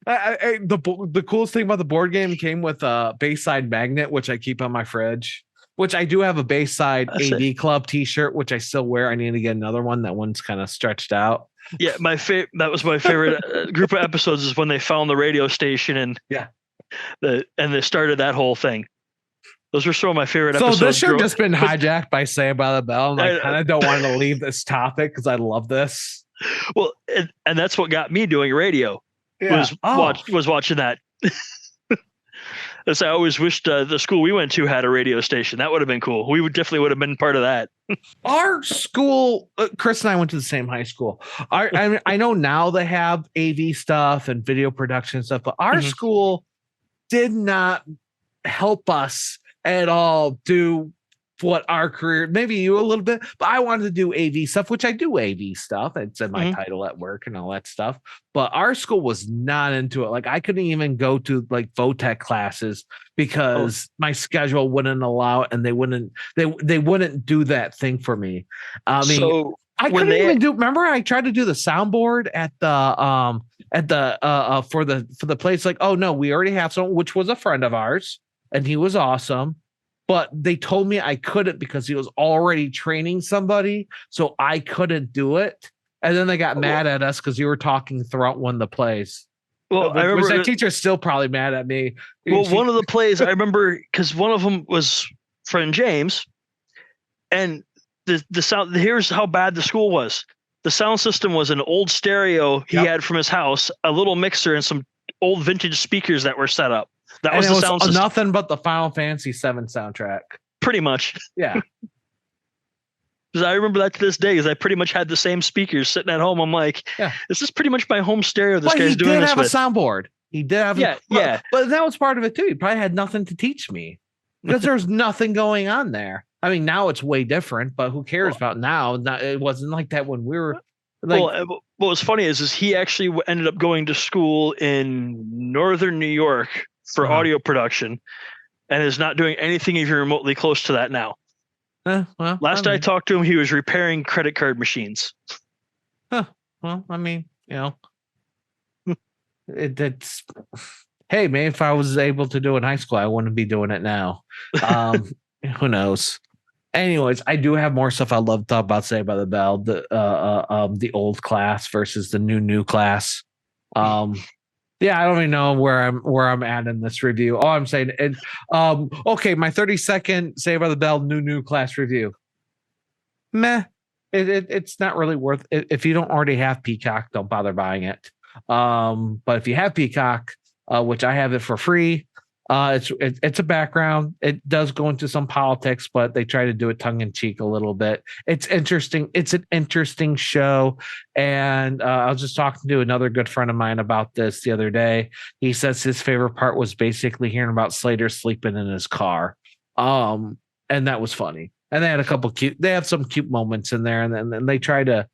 The coolest thing about the board game came with a Bayside magnet, which I keep on my fridge. Which I do have a Bayside AV Club T-shirt, which I still wear. I need to get another one. That one's kind of stretched out. Yeah, that was my favorite group of episodes is when they found the radio station and they started that whole thing. Those were some of my favorite episodes. So this should have just been hijacked by Saved by the Bell, and I kind of don't want to leave this topic because I love this. Well, and that's what got me doing radio. Yeah. Was watching that. As I always wished the school we went to had a radio station. That would have been cool. We definitely would have been part of that. Our school, Chris and I went to the same high school. I know now they have AV stuff and video production stuff, but our school did not help us at all do what our career, maybe you a little bit, but I wanted to do AV stuff, which I do AV stuff. It's in my title at work and all that stuff. But our school was not into it. Like I couldn't even go to like VOTEC classes because my schedule wouldn't allow it, and they wouldn't do that thing for me. I mean, I couldn't even do. Remember, I tried to do the soundboard at the for the place. Like, oh no, we already have someone, which was a friend of ours, and he was awesome. But they told me I couldn't because he was already training somebody, so I couldn't do it. And then they got mad at us because you were talking throughout one of the plays. Well, I remember that teacher's still probably mad at me. Well, one of the plays I remember because one of them was friend James, and the sound. Here's how bad the school was. The sound system was an old stereo he had from his house, a little mixer, and some old vintage speakers that were set up. That was the sound system. Nothing but the Final Fantasy VII soundtrack. Pretty much. Yeah. Because I remember that to this day, because I pretty much had the same speakers sitting at home. I'm like, this is pretty much my home stereo. This guy's doing this with. He did have a soundboard. He did have But that was part of it too. He probably had nothing to teach me because there's nothing going on there. I mean, now it's way different, but who cares about now? It wasn't like that when we were. What was funny is he actually ended up going to school in northern New York for audio production, and is not doing anything even remotely close to that now. Last I talked to him, he was repairing credit card machines. Well, I mean, it's hey, maybe if I was able to do it in high school, I wouldn't be doing it now. Who knows? Anyways, I do have more stuff I'd love to talk about. Saved by the Bell, the old class versus the new class. Yeah, I don't even know where I'm at in this review. All I'm saying, and okay, my 30-second Saved by the Bell new class review. Meh. It's not really worth it. If you don't already have Peacock, don't bother buying it. But if you have Peacock, which I have it for free, it's a background. It does go into some politics, but they try to do it tongue in cheek a little bit. It's interesting. It's an interesting show. And I was just talking to another good friend of mine about this the other day. He says his favorite part was basically hearing about Slater sleeping in his car. And that was funny. And they had they have some cute moments in there. And then they try to,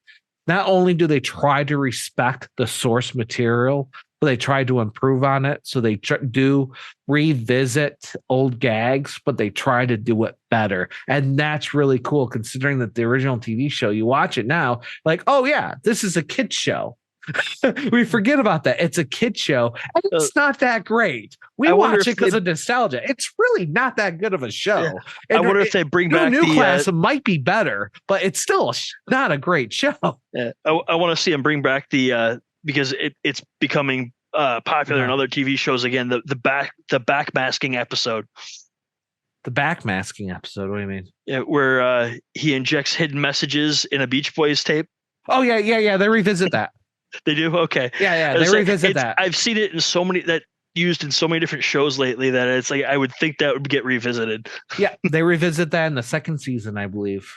not only do they try to respect the source material, but they try to improve on it. So they do revisit old gags, but they try to do it better. And that's really cool considering that the original TV show, you watch it now, like, oh yeah, this is a kid's show. We forget about that. It's a kid show, and it's not that great. We watch it because of nostalgia. It's really not that good of a show. Yeah. I wonder if they bring back new class. It might be better, but it's still not a great show. Yeah. I want to see them bring back the because it's becoming popular in other TV shows again. The backmasking episode. The backmasking episode. What do you mean? Yeah, where he injects hidden messages in a Beach Boys tape. Oh yeah. They revisit that. They do? Okay. Yeah. They revisit that. I've seen it in so many used in so many different shows lately that it's like I would think that would get revisited. Yeah, they revisit that in the second season, I believe.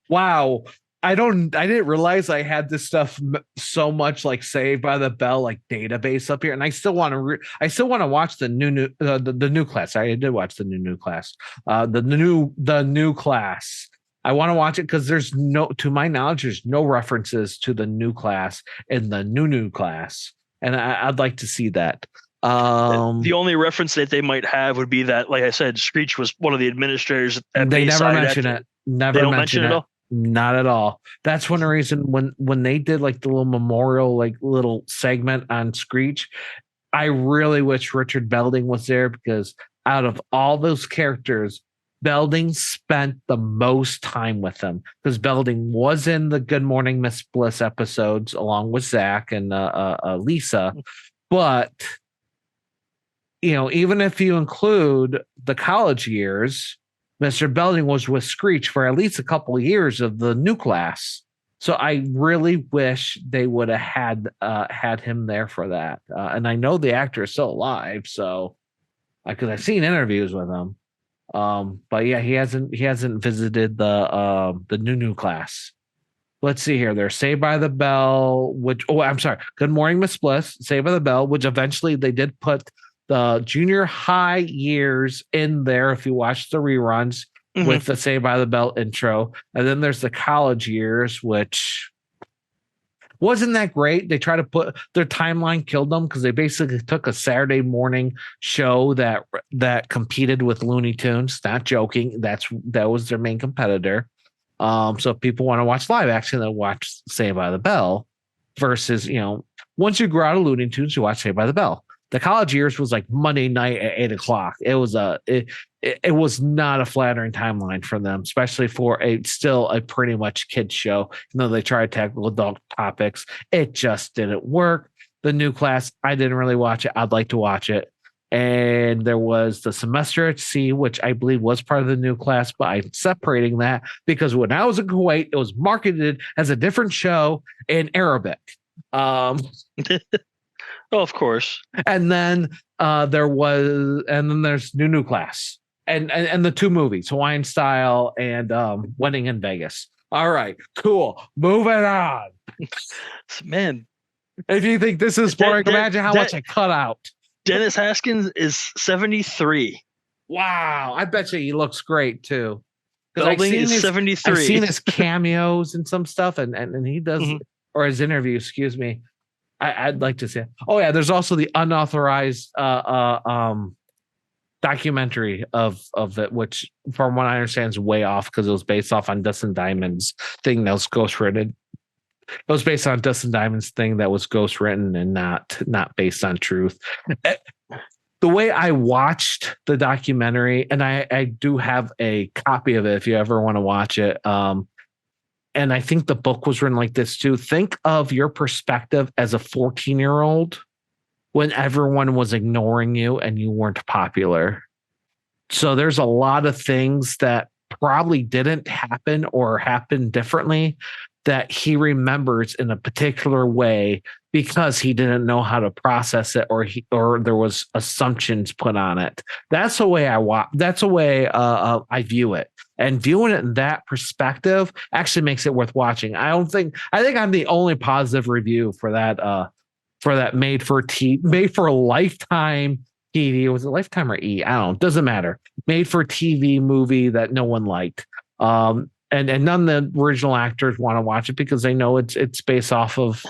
Wow. I didn't realize I had this stuff so much like Saved by the Bell like database up here, and I still want to watch the new class. I did watch the new class. The new class. I want to watch it because to my knowledge, there's no references to the new class in the new class, and I'd like to see that. The only reference that they might have would be that, like I said, Screech was one of the administrators. They never mention it. Never mention it at all. Not at all. That's one reason when they did like the little memorial, like little segment on Screech, I really wish Richard Belding was there because out of all those characters, Belding spent the most time with them because Belding was in the Good Morning Miss Bliss episodes along with Zach and Lisa. But, even if you include the college years, Mr. Belding was with Screech for at least a couple of years of the new class. So I really wish they would have had him there for that. And I know the actor is still alive, so because I've seen interviews with him. But yeah, he hasn't visited the new class. Let's see here. There's Saved by the Bell, Good Morning Miss Bliss, Saved by the Bell, which eventually they did put the junior high years in there if you watch the reruns with the Saved by the Bell intro. And then there's the college years, which wasn't that great. They tried to put their timeline killed them because they basically took a Saturday morning show that competed with Looney Tunes. Not joking. That was their main competitor. So if people want to watch live action, they'll watch Saved by the Bell versus, once you grow out of Looney Tunes, you watch Saved by the Bell. The college years was like Monday night at 8:00. It was it was not a flattering timeline for them, especially for still a pretty much kids show. They try to tackle adult topics. It just didn't work. The new class, I didn't really watch it. I'd like to watch it. And there was the Semester at Sea, which I believe was part of the new class, but I'm separating that because when I was in Kuwait, it was marketed as a different show in Arabic. Oh, of course. And then there's new class and the two movies, Hawaiian Style and Wedding in Vegas. All right, cool. Moving on. Man, if you think this is boring, imagine how much I cut out. Dennis Haskins is 73. Wow, I bet you he looks great too. Belding is 73. I've seen his cameos and some stuff, and he does, or his interview. Excuse me. I'd like to see it. Oh yeah, there's also the unauthorized documentary of it, which from what I understand is way off because it was based off on Dustin Diamond's thing that was ghostwritten. It was based on Dustin Diamond's thing that was ghostwritten and not based on truth. the way I watched the documentary, and I do have a copy of it if you ever want to watch it. And I think the book was written like this too. Think of your perspective as a 14-year-old when everyone was ignoring you and you weren't popular. So there's a lot of things that probably didn't happen or happened differently that he remembers in a particular way because he didn't know how to process it, or there was assumptions put on it. That's the way I watch. That's the way I view it. And viewing it in that perspective actually makes it worth watching. I think I'm the only positive review for that made for Lifetime TV. Was it Lifetime or E? I don't know. Doesn't matter. Made for TV movie that no one liked. And none of the original actors want to watch it because they know it's based off of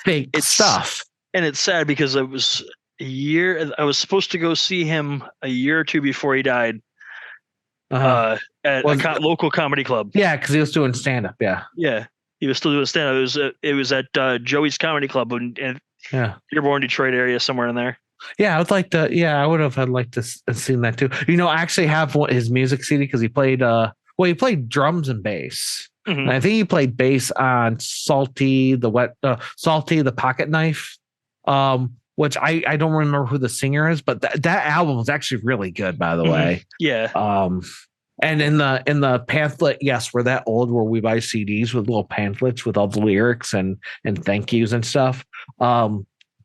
fake stuff. And it's sad because it was a year. I was supposed to go see him a year or two before he died. At a local comedy club. Yeah, because he was doing stand up. Yeah, he was still doing stand up. It was at Joey's Comedy Club in Dearborn, Detroit area, somewhere in there. Yeah, I would like to. Yeah, I would have liked to seen that too. I actually have his music CD because he played. He played drums and bass. Mm-hmm. And I think he played bass on Salty the Pocket Knife. Which I don't remember who the singer is, but that album was actually really good, by the way. Yeah. And in the pamphlet, yes, we're that old where we buy CDs with little pamphlets with all the lyrics and thank yous and stuff.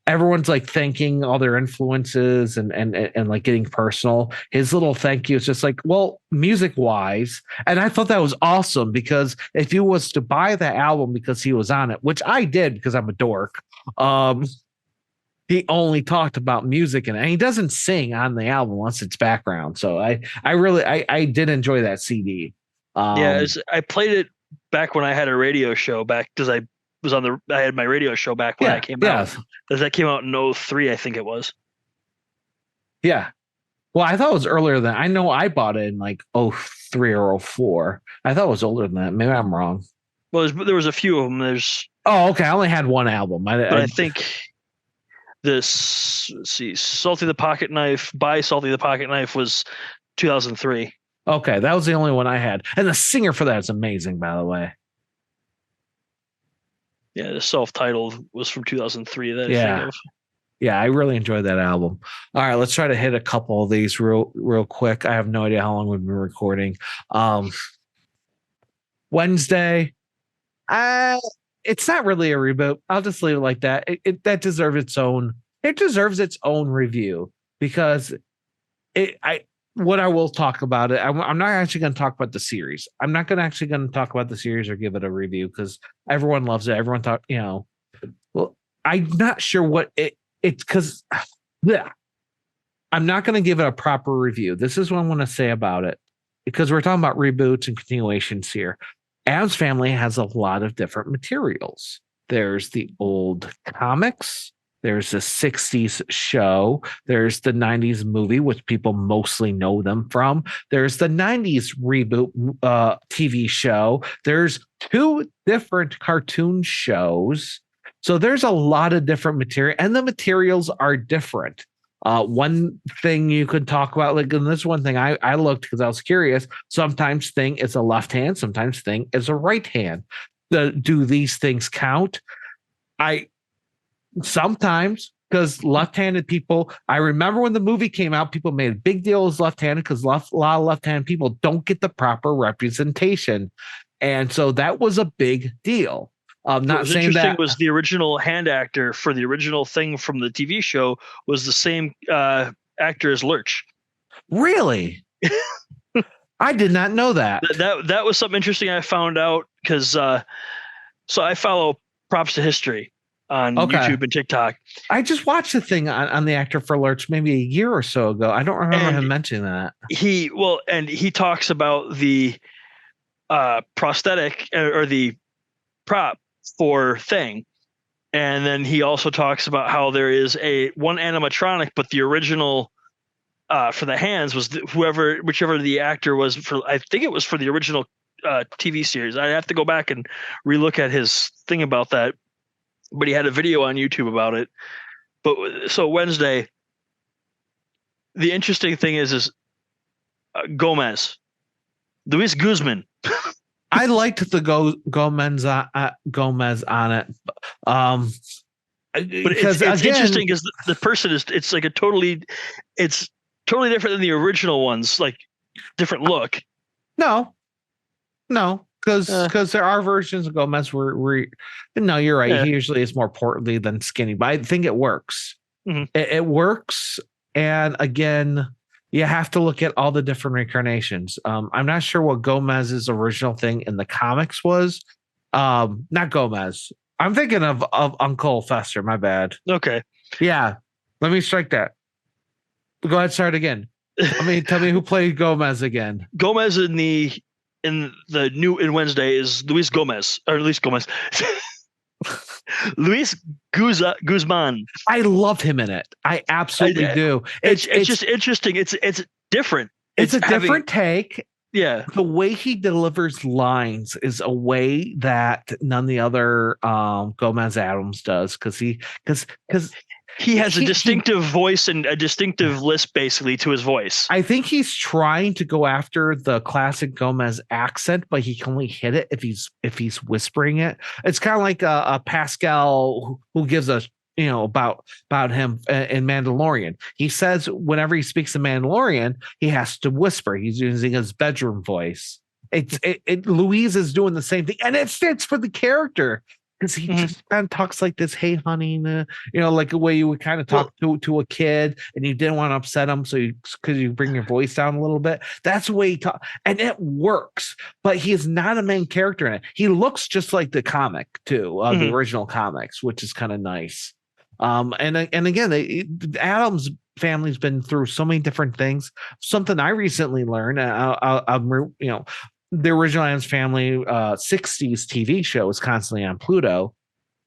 Everyone's like thanking all their influences and like getting personal. His little thank you is just like, well, music wise. And I thought that was awesome because if you was to buy that album because he was on it, which I did because I'm a dork, he only talked about music and he doesn't sing on the album unless it's background. So I did enjoy that CD. I played it back when I had a radio show back because I had my radio show back when I came out. That came out in 2003, I think it was. Yeah. Well, I thought it was earlier than I know. I bought it in like 2003 or 2004. I thought it was older than that. Maybe I'm wrong. Well, there was a few of them. Okay. I only had one album. I think this, let's see, Salty the Pocket Knife by Salty the Pocket Knife was 2003. Okay. That was the only one I had. And the singer for that is amazing, by the way. Yeah, the self-titled was from 2003. That I think of. Yeah, I really enjoyed that album. All right, let's try to hit a couple of these real quick. I have no idea how long we've been recording. Wednesday, it's not really a reboot. I'll just leave it like that. That deserves its own. It deserves its own review because what I will talk about it. I'm not actually going to talk about the series. I'm not going to talk about the series or give it a review because everyone loves it. Everyone thought, well, I'm not sure what it's because I'm not going to give it a proper review. This is what I want to say about it because we're talking about reboots and continuations here. Addams Family has a lot of different materials. There's the old comics. There's the 60s show. There's the 90s movie, which people mostly know them from. There's the 90s reboot TV show. There's 2 different cartoon shows. So there's a lot of different material, and the materials are different. One thing you could talk about, like, and this one thing I looked because I was curious. Sometimes Thing is a left hand. Sometimes Thing is a right hand. Do these things count? Sometimes, because left-handed people, I remember when the movie came out, people made a big deal as left-handed because a lot of left-handed people don't get the proper representation. And so that was a big deal. Not saying that was the original hand actor for the original Thing from the TV show was the same actor as Lurch. Really? I did not know that. That was something interesting I found out because so I follow Props to History on YouTube and TikTok. I just watched the thing on the actor for Lurch maybe a year or so ago. I don't remember him mentioning that. He talks about the prosthetic or the prop for Thing, and then he also talks about how there is one animatronic, but the original for the hands was whichever the actor was for. I think it was for the original TV series. I have to go back and relook at his thing about that. But he had a video on YouTube about it. But so Wednesday, the interesting thing is Gomez, Luis Guzman. I liked the Gomez on it, But because it's again, interesting because the person is it's like it's totally different than the original ones, like different look. no, because there are versions of Gomez where no, you're right. Yeah. He usually is more portly than skinny, but I think it works. Mhm. It works, and again, you have to look at all the different reincarnations. I'm not sure what Gomez's original thing in the comics was. Not Gomez. I'm thinking of Uncle Fester. My bad. Okay. Yeah, let me strike that. Go ahead, start again. Tell me who played Gomez again. Gomez in the new in Wednesday is Luis Gomez. Luis Guzman. I love him in it. I absolutely do. It's just interesting. It's different. It's a different take. Yeah. The way he delivers lines is a way that none of the other Gomez Adams does, because he has a distinctive voice and a distinctive lisp basically to his voice. I think he's trying to go after the classic Gomez accent, but he can only hit it if he's whispering it. It's kind of like a Pascal who gives us about him in Mandalorian. He says whenever he speaks in Mandalorian, he has to whisper. He's using his bedroom voice. Louise is doing the same thing, and it fits for the character. Because he just kind of talks like this, hey, honey, like the way you would kind of talk to a kid, and you didn't want to upset him, because you bring your voice down a little bit. That's the way he talks, and it works. But he is not a main character in it. He looks just like the comic too, the original comics, which is kind of nice. And again, the Addams family's been through so many different things. Something I recently learned, the original Addams Family 60s TV show is constantly on Pluto.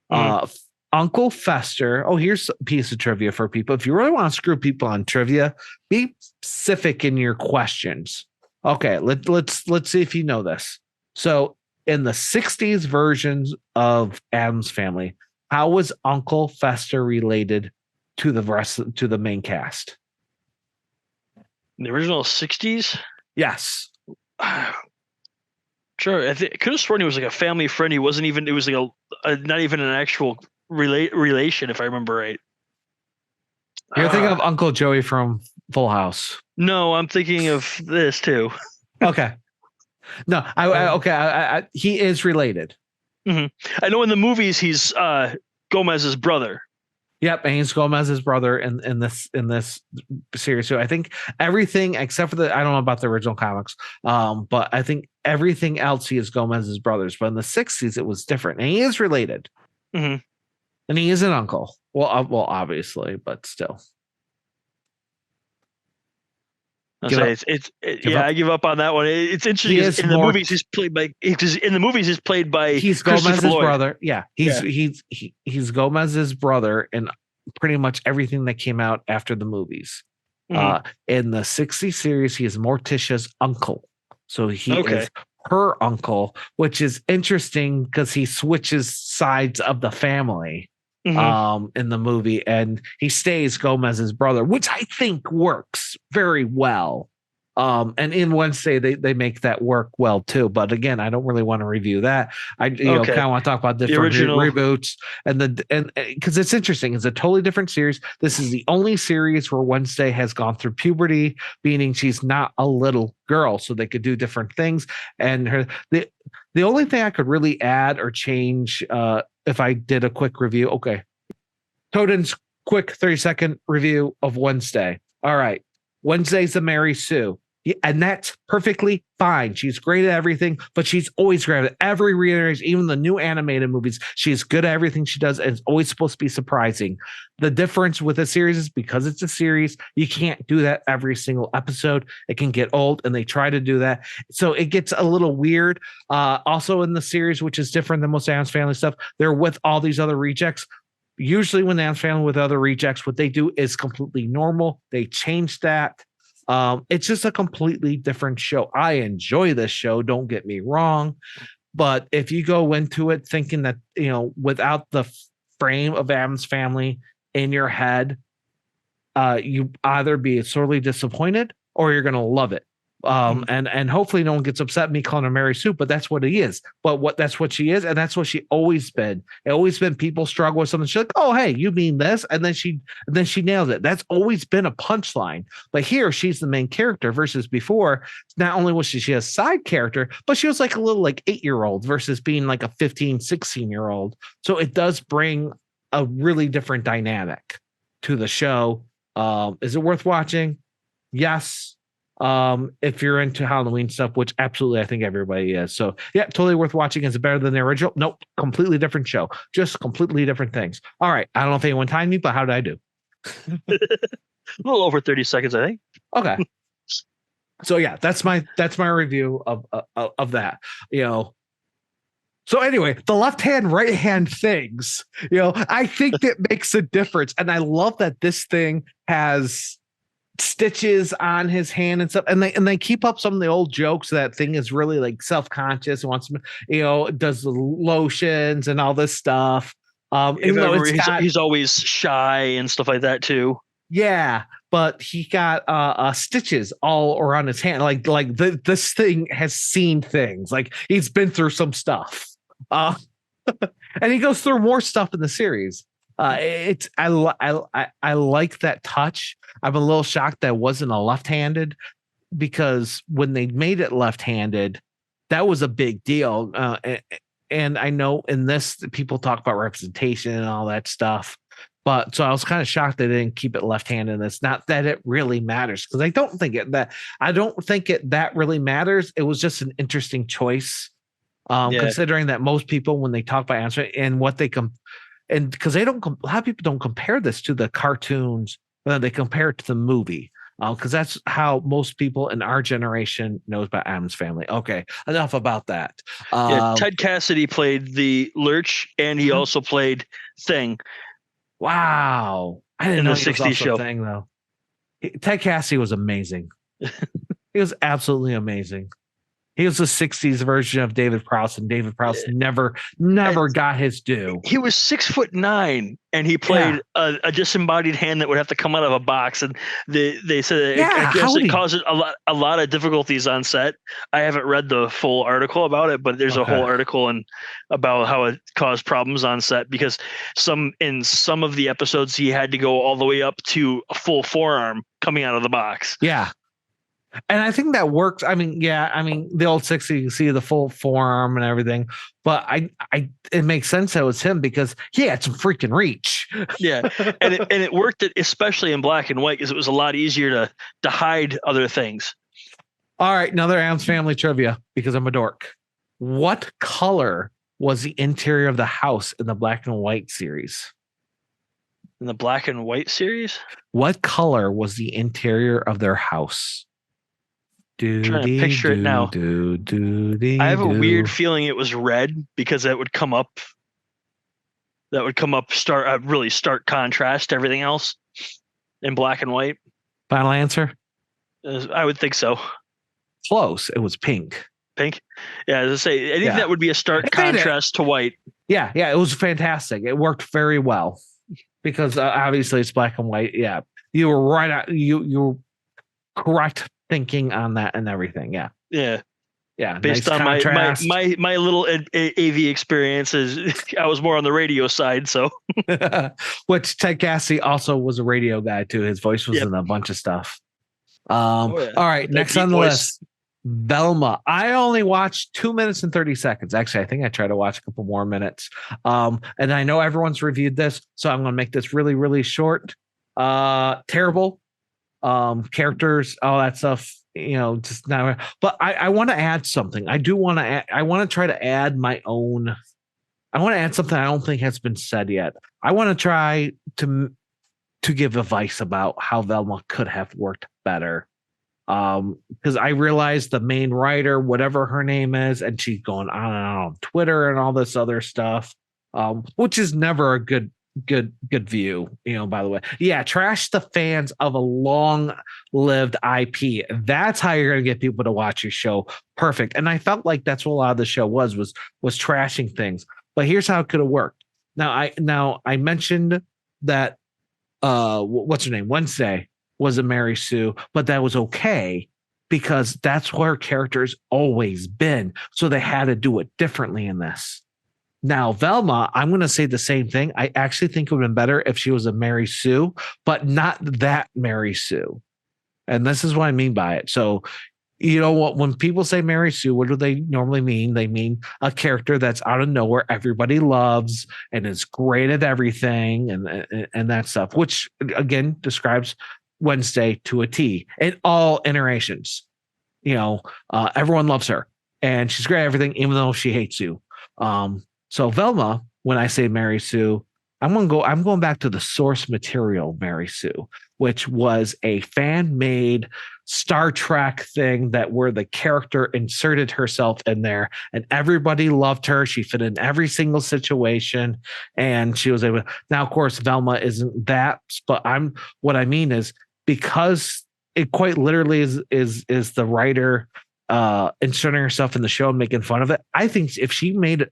Uncle Fester. Oh, here's a piece of trivia for people. If you really want to screw people on trivia, be specific in your questions. Okay, let's see if you know this. So in the 60s versions of Addams Family, how was Uncle Fester related to the main cast? In the original 60s? Yes. Sure. I could have sworn he was like a family friend. He wasn't even. It was like not even an actual relation, if I remember right. You're thinking of Uncle Joey from Full House. No, I'm thinking of this too. Okay. No, he is related. I know in the movies he's Gomez's brother. Yep, and he's Gomez's brother in this series. So I think everything except for I don't know about the original comics, but I think everything else he is Gomez's brothers. But in the 60s, it was different, and he is related, and he is an uncle. Well, obviously, but still. I give up on that one. It's interesting. In the movies, he's played by. He's Gomez's brother. Yeah, he's Gomez's brother in pretty much everything that came out after the movies. In the 60 series, he is Morticia's uncle, so he is her uncle, which is interesting because he switches sides of the family. In the movie, and he stays Gomez's brother, which I think works very well. And in Wednesday they make that work well too. But again, I don't really want to review that. I kind of want to talk about different reboots and because it's interesting. It's a totally different series. This is the only series where Wednesday has gone through puberty, meaning she's not a little girl, so they could do different things. And the only thing I could really add or change, if I did a quick review, Toaden's quick 30-second review of Wednesday. All right. Wednesday's a Mary Sue. And that's perfectly fine. She's great at everything, but she's always great at every reiteration, even the new animated movies. She's good at everything she does, and it's always supposed to be surprising. The difference with a series is because it's a series, you can't do that every single episode. It can get old, and they try to do that. So it gets a little weird. Also in the series, which is different than most Addams Family stuff, they're with all these other rejects. Usually when Addams Family with other rejects, what they do is completely normal. They change that. It's just a completely different show. I enjoy this show, don't get me wrong, but if you go into it thinking that, without the frame of Addams Family in your head, you either be sorely disappointed or you're going to love it. And hopefully no one gets upset at me calling her Mary Sue, but that's what he is. But that's what she is, and that's what she always been. It always been people struggle with something. She's like, oh hey, you mean this? And then she nails it. That's always been a punchline. But here she's the main character versus before. Not only was she a side character, but she was like a little like 8-year-old versus being like a 15, 16-year-old. So it does bring a really different dynamic to the show. Is it worth watching? Yes. If you're into Halloween stuff, which absolutely I think everybody is. So yeah, totally worth watching. Is it better than the original? Nope, completely different show. Just completely different things. All right. I don't know if anyone timed me, but how did I do? A little over 30 seconds, I think. Okay. So yeah, that's my review of that. So anyway, the left hand, right hand things, I think that makes a difference. And I love that this thing has stitches on his hand and stuff, and they keep up some of the old jokes. That thing is really like self-conscious and wants to, does the lotions and all this stuff. Even though he's always shy and stuff like that too. Yeah, but he got stitches all around his hand. This thing has seen things. Like he's been through some stuff. And he goes through more stuff in the series. I like that touch. I'm a little shocked that wasn't a left-handed, because when they made it left-handed, that was a big deal. And I know in this people talk about representation and all that stuff, but so I was kind of shocked they didn't keep it left-handed. And it's not that it really matters, because I don't think that really matters. It was just an interesting choice, considering that most people, when they talk about answering and what they and because a lot of people don't compare this to the cartoons, they compare it to the movie, because that's how most people in our generation knows about Addams Family. Okay, enough about that. Ted Cassidy played the Lurch, and he also played Thing. Wow, I didn't know he was also Thing though. Ted Cassidy was amazing. He was absolutely amazing. He was the 60s version of David Prowse, and David Prowse never got his due. He was 6'9", and he played a disembodied hand that would have to come out of a box. And they said I guess it causes a lot of difficulties on set. I haven't read the full article about it, but there's a whole article about how it caused problems on set, because in some of the episodes he had to go all the way up to a full forearm coming out of the box. Yeah. And I think that works. I mean, the old 60s, you see the full forearm and everything, but it makes sense that it was him, because he had some freaking reach. Yeah, and it worked, especially in black and white, because it was a lot easier to hide other things. All right, another Addams Family trivia, because I'm a dork. What color was the interior of the house in the black and white series? In the black and white series? What color was the interior of their house? I'm trying to picture it now. I have a weird feeling it was red, because that would come up. Really stark contrast to everything else in black and white. Final answer? I would think so. Close. It was pink. Pink? Yeah, as I say, I think that would be a stark contrast to white. Yeah, it was fantastic. It worked very well, because obviously it's black and white. Yeah, you were right. You were correct thinking on that and everything. Yeah. Based on my little AV experiences, I was more on the radio side. So, which Ted Cassidy also was a radio guy too. His voice was in a bunch of stuff. All right, next on the list, Velma. I only watched 2 minutes and 30 seconds. Actually, I think I tried to watch a couple more minutes. And I know everyone's reviewed this, so I'm going to make this really, really short. Terrible. Characters, all that stuff, just now. But I want to add something. I want to try to add my own. I want to add something I don't think has been said yet. I want to try to give advice about how Velma could have worked better. Because I realized the main writer, whatever her name is, and she's going on and on Twitter and all this other stuff, which is never a good view, by the way. Yeah, trash the fans of a long-lived IP. That's how you're going to get people to watch your show. Perfect. And I felt like that's what a lot of the show was trashing things. But here's how it could have worked. Now I mentioned that what's her name? Wednesday was a Mary Sue, but that was okay because that's where her character's always been. So they had to do it differently in this. Now, Velma, I'm going to say the same thing. I actually think it would have been better if she was a Mary Sue, but not that Mary Sue. And this is what I mean by it. So, you know what? When people say Mary Sue, what do they normally mean? They mean a character that's out of nowhere, everybody loves, and is great at everything, and that stuff. Which again describes Wednesday to a T in all iterations. You know, everyone loves her, and she's great at everything, even though she hates you. So Velma, when I say Mary Sue, I'm going back to the source material Mary Sue, which was a fan-made Star Trek thing that where the character inserted herself in there and everybody loved her. She fit in every single situation and she was able. Now, of course, Velma isn't that, but what I mean is because it quite literally is the writer inserting herself in the show and making fun of it. I think if she made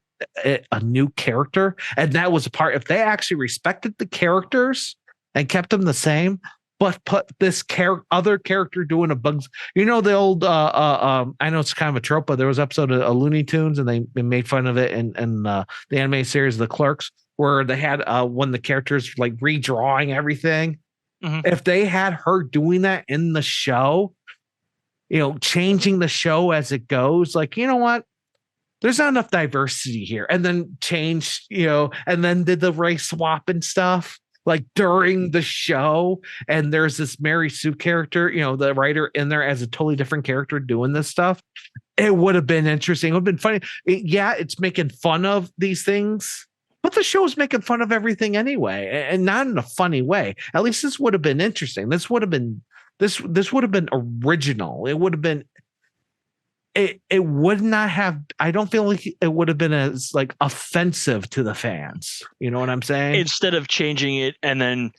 a new character and that was a part, if they actually respected the characters and kept them the same, but put this other character doing a bugs, you know, the old I know it's kind of a trope, but there was an episode of Looney Tunes and they made fun of it in the anime series The Clerks, where they had one of the characters like redrawing everything. Mm-hmm. If they had her doing that in the show, you know, changing the show as it goes, like, you know what? There's not enough diversity here. And then change, you know, and then did the race swap and stuff like during the show. And there's this Mary Sue character, you know, the writer in there as a totally different character doing this stuff. It would have been interesting. It would have been funny. It's making fun of these things, but the show's making fun of everything anyway, and not in a funny way. At least this would have been interesting. This would have been original. It would have been. It would not have. I don't feel like it would have been as like offensive to the fans. You know what I'm saying? Instead of changing it and then,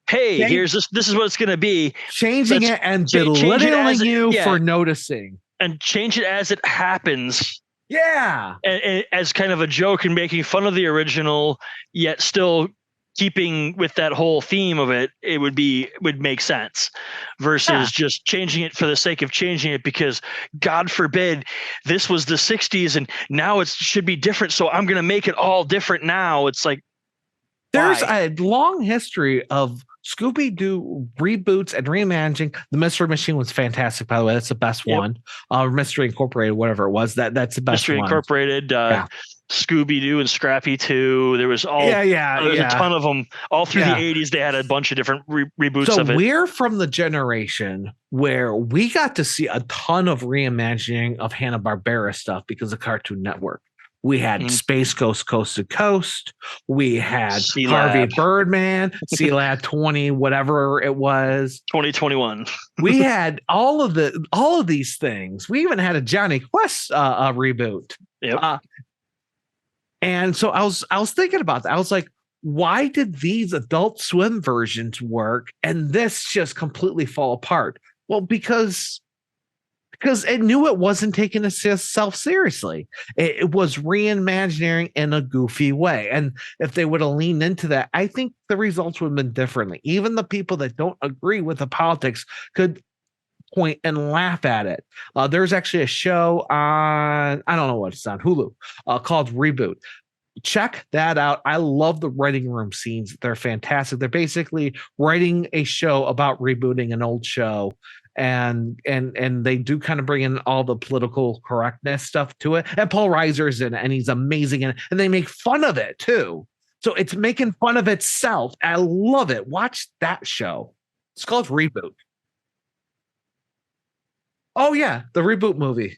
hey, here's this. This is what it's going to be. Changing it and belittling you for noticing, and change it as it happens. Yeah, and as kind of a joke and making fun of the original, yet still keeping with that whole theme of it, it would make sense versus just changing it for the sake of changing it because God forbid this was the 60s and now it should be different. So I'm going to make it all different now. It's like, there's a long history of Scooby-Doo reboots and reimagining. The Mystery Machine was fantastic, by the way. That's the best one. Mystery Incorporated, whatever it was, that's the best Mystery one. Incorporated, Scooby-Doo and Scrappy 2. There was there's a ton of them. All through the 80s, they had a bunch of different reboots of it. So we're from the generation where we got to see a ton of reimagining of Hanna-Barbera stuff because of Cartoon Network. We had Space Ghost Coast to Coast. We had Harvey Birdman, C-Lab 20, whatever it was. 2021. We had all of these things. We even had a Johnny Quest reboot. Yep. And so I was thinking about that. I was like, why did these Adult Swim versions work and this just completely fall apart? Well, because it knew it wasn't taking itself seriously. It was reimagining in a goofy way. And if they would have leaned into that, I think the results would have been differently. Even the people that don't agree with the politics could point and laugh at it. There's actually a show on, I don't know what it's on, Hulu, called Reboot. Check that out. I love the writing room scenes. They're fantastic. They're basically writing a show about rebooting an old show. And they do kind of bring in all the political correctness stuff to it. And Paul Reiser's in it, and he's amazing in it. And they make fun of it too. So it's making fun of itself. I love it. Watch that show. It's called Reboot. Oh yeah, the Reboot movie.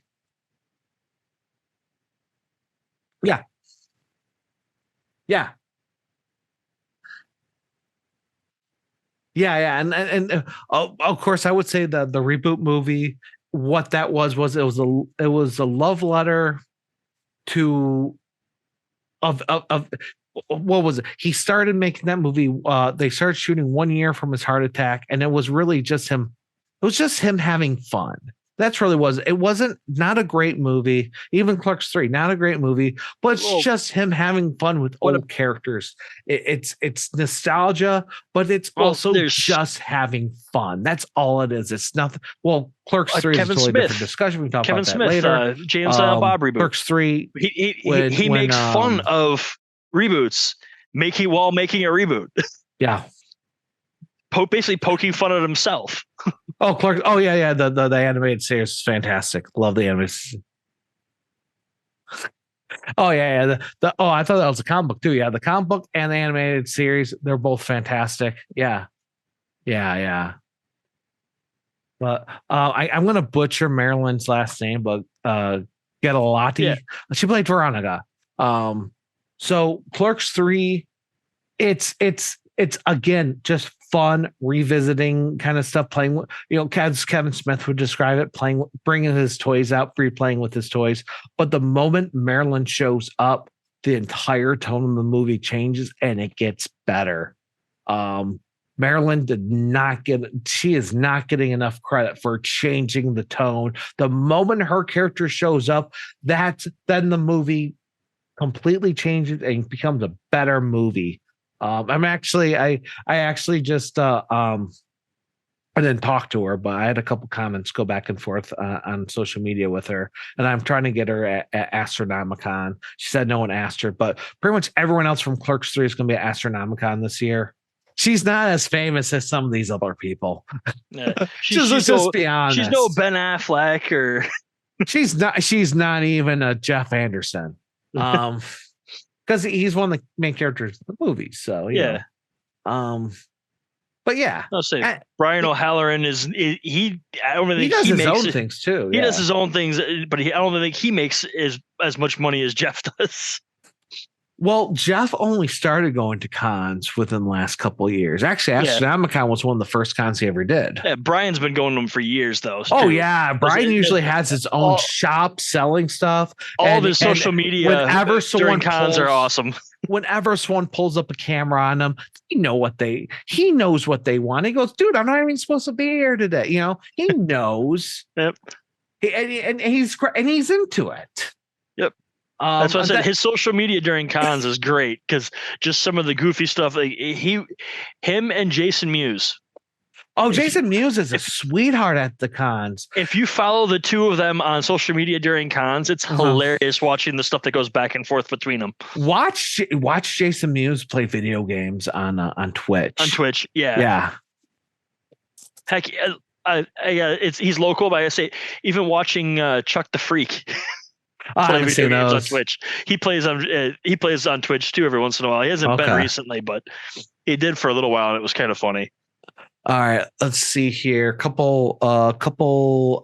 Yeah. Yeah. Yeah, and of course I would say that the Reboot movie, what that was it was a love letter to of what was it? He started making that movie. They started shooting 1 year from his heart attack, and it was really just him. It was just him having fun. That's really was. It wasn't not a great movie. Even Clerks 3, not a great movie, but it's just him having fun with old characters. It's nostalgia, but it's also just having fun. That's all it is. It's nothing. Well, Clerks 3 is a totally different discussion. We can talk about that later. James Bob reboot. Clerks 3. He makes fun of reboots, while making a reboot. Yeah. Basically poking fun at himself. Oh, Clark. Oh, yeah. The animated series is fantastic. Love the animated. Oh, yeah. I thought that was a comic book too. Yeah, the comic book and the animated series, they're both fantastic. Yeah. But I'm gonna butcher Marilyn's last name, but Getalati. Yeah. She played Veronica. So Clerks 3, it's again just fun revisiting kind of stuff, playing with, as Kevin Smith would describe it, bringing his toys out, playing with his toys. But the moment Marilyn shows up, the entire tone of the movie changes and it gets better. Marilyn she is not getting enough credit for changing the tone. The moment her character shows up, then the movie completely changes and becomes a better movie. I actually just I didn't talk to her, but I had a couple comments go back and forth on social media with her, and I'm trying to get her at Astronomicon. She said no one asked her, but pretty much everyone else from Clerks 3 is going to be at Astronomicon this year. She's not as famous as some of these other people. Yeah. Let's just be honest. She's no Ben Affleck or she's not even a Jeff Anderson. Because he's one of the main characters of the movie. So yeah. But yeah. I'll say Brian O'Halloran he does his own things too. He does his own things, but I don't think he makes as much money as Jeff does. Well, Jeff only started going to cons within the last couple of years. Actually, Astronomicon was one of the first cons he ever did. Yeah, Brian's been going to them for years, though. Oh, yeah. Brian usually has his own shop selling stuff. All the social media during cons are awesome. Whenever someone pulls up a camera on him, he knows what they want. He goes, dude, I'm not even supposed to be here today. He knows. Yep. And he's into it. Yep. That's what I said. His social media during cons is great because just some of the goofy stuff. Like him and Jason Mewes. Oh, Jason Mewes is a sweetheart at the cons. If you follow the two of them on social media during cons, it's hilarious watching the stuff that goes back and forth between them. Watch Jason Mewes play video games on Twitch. On Twitch, yeah. Yeah. Heck, he's local, but I say even watching Chuck the Freak. I haven't seen those on Twitch. He plays on Twitch too every once in a while. He hasn't been recently, but he did for a little while, and it was kind of funny. All right, let's see here. Couple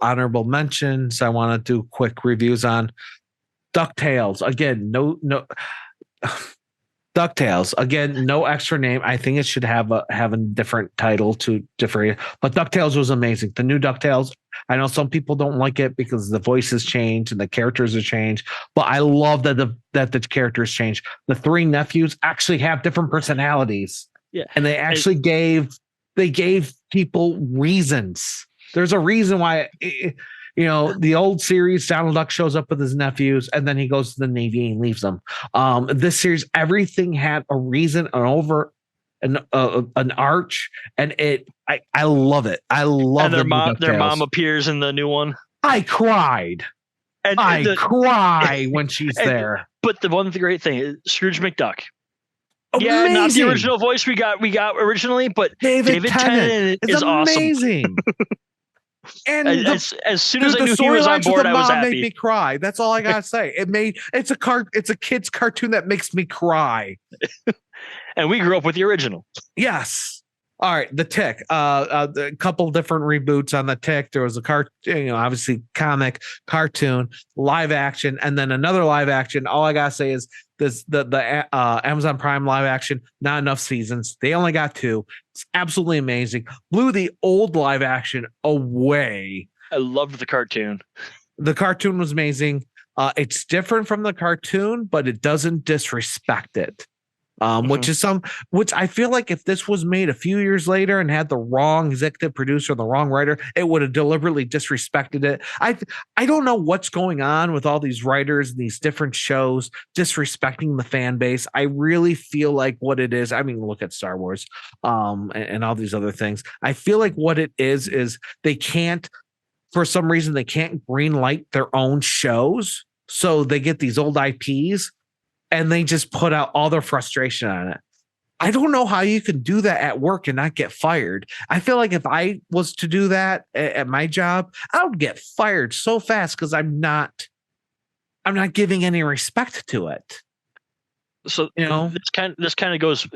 honorable mentions. I want to do quick reviews on DuckTales. Again, no DuckTales. Again, no extra name. I think it should have a different title to differ. But DuckTales was amazing. The new DuckTales. I know some people don't like it because the voices change and the characters have changed, but I love that the characters change. The three nephews actually have different personalities. Yeah, and they actually gave people reasons. There's a reason why. The old series, Donald Duck shows up with his nephews, and then he goes to the Navy and leaves them. This series, everything had a reason, an arch, and I love it. I love and their mom appears in the new one. I cried. And I cry when she's there. But the great thing is Scrooge McDuck. Amazing. Yeah, not the original voice we got originally, but David Tennant is amazing. Awesome. And as soon as I knew he was on board, I was happy. Made me cry. That's all I gotta say. It's a kid's cartoon that makes me cry. And we grew up with the original. Yes. All right, The Tick. A couple different reboots on The Tick. There was obviously comic, cartoon, live action, and then another live action. All I gotta say is the Amazon Prime live action. Not enough seasons. They only got 2. It's absolutely amazing. Blew the old live action away. I loved the cartoon. The cartoon was amazing. It's different from the cartoon, but it doesn't disrespect it. which is which I feel like if this was made a few years later and had the wrong executive producer and the wrong writer, it would have deliberately disrespected it. I don't know what's going on with all these writers and these different shows disrespecting the fan base. I really feel like what it is, I mean, look at Star Wars, and all these other things. I feel like what it is they can't, for some reason, they can't green light their own shows. So they get these old IPs and they just put out all their frustration on it. I don't know how you can do that at work and not get fired. I feel like if I was to do that at my job, I would get fired so fast because I'm not giving any respect to it. So this kind of goes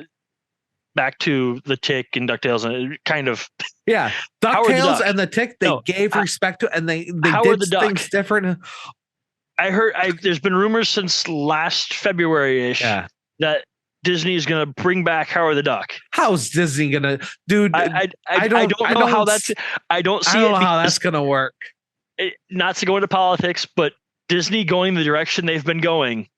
back to the Tick and DuckTales, and it kind of DuckTales and the Tick, they gave respect to, and they did things different. I heard there's been rumors since last February-ish that Disney is going to bring back Howard the Duck. How's Disney going to, dude? I don't know how that's going to work. Not to go into politics, but Disney going the direction they've been going,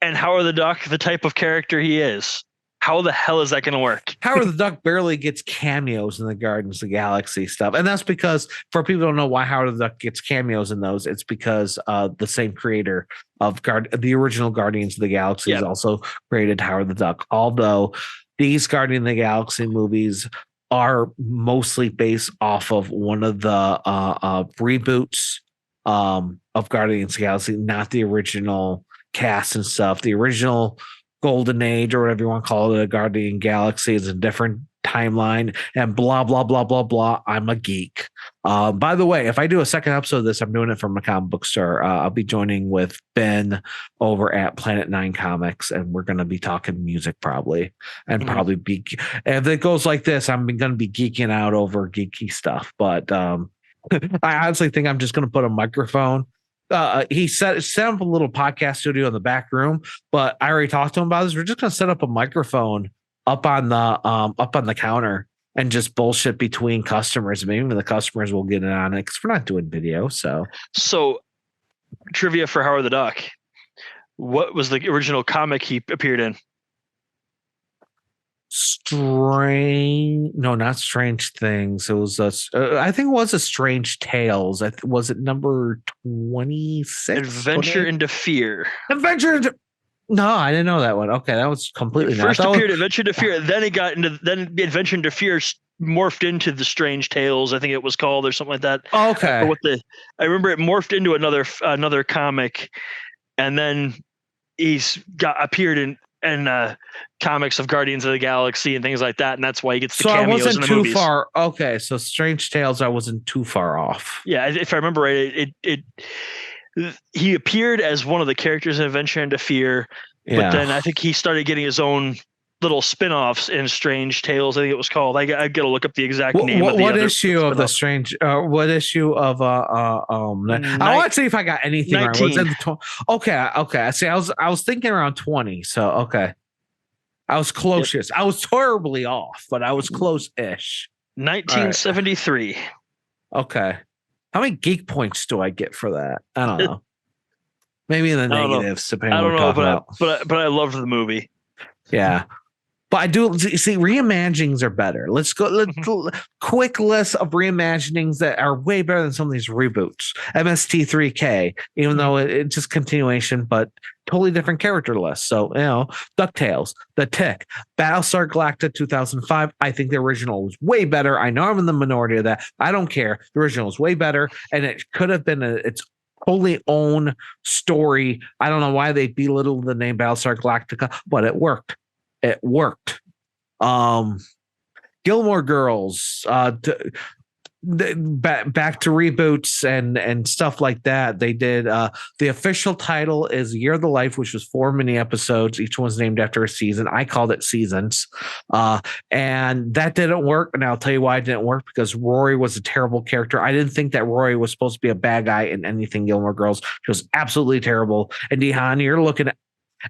and Howard the Duck, the type of character he is. How the hell is that going to work? Howard the Duck barely gets cameos in the Guardians of the Galaxy stuff. And that's because, for people who don't know why Howard the Duck gets cameos in those, it's because the same creator of the original Guardians of the Galaxy has also created Howard the Duck. Although these Guardians of the Galaxy movies are mostly based off of one of the reboots of Guardians of the Galaxy, not the original cast and stuff. The original Golden Age, or whatever you want to call it, a Guardian Galaxy is a different timeline, and blah blah blah blah blah. I'm a geek. By the way, if I do a second episode of this, I'm doing it from a comic book store. I'll be joining with Ben over at Planet 9 Comics, and we're going to be talking music probably, and probably be, if it goes like this, I'm going to be geeking out over geeky stuff. But I honestly think I'm just going to put a microphone. He set up a little podcast studio in the back room, but I already talked to him about this. We're just gonna set up a microphone up on the counter and just bullshit between customers. Maybe the customers will get in on it because we're not doing video. So trivia for Howard the Duck. What was the original comic he appeared in? Not Strange Things. It was I think it was a Strange Tales. Was it number 26? Adventure into Fear. No, I didn't know that one. Okay, that was completely first appeared Adventure into Fear. Then the Adventure into Fear morphed into the Strange Tales, I think it was called, or something like that. Okay. I remember it morphed into another comic, and then appeared in comics of Guardians of the Galaxy and things like that, and that's why he gets the cameos in the movies. So I wasn't too far. Okay, so Strange Tales, I wasn't too far off. Yeah, if I remember right, he appeared as one of the characters in Adventure into Fear, but then I think he started getting his own little spin-offs in Strange Tales, I think it was called. I got to look up the exact name. What issue of the Strange? What issue of I want to see if I got anything 19. Right. Okay. See, I was thinking around 20. So okay, I was closest. I was terribly off, but I was close-ish. 1973. Right. Okay, how many geek points do I get for that? I don't know. Maybe in the negatives. I don't know, but I loved the movie. Yeah. But I do see reimaginings are better. Let's go. Quick list of reimaginings that are way better than some of these reboots. MST3K, even though it's just continuation, but totally different character list. So, DuckTales, The Tick, Battlestar Galactica 2005. I think the original was way better. I know I'm in the minority of that. I don't care. The original was way better, and it could have been its wholly own story. I don't know why they belittled the name Battlestar Galactica, but it worked. It worked. Gilmore Girls, back to reboots and stuff like that. They did the official title is Year of the Life, which was 4 mini episodes. Each one's named after a season. I called it Seasons. And that didn't work. And I'll tell you why it didn't work, because Rory was a terrible character. I didn't think that Rory was supposed to be a bad guy in anything Gilmore Girls. She was absolutely terrible. And Dehan, you're looking at,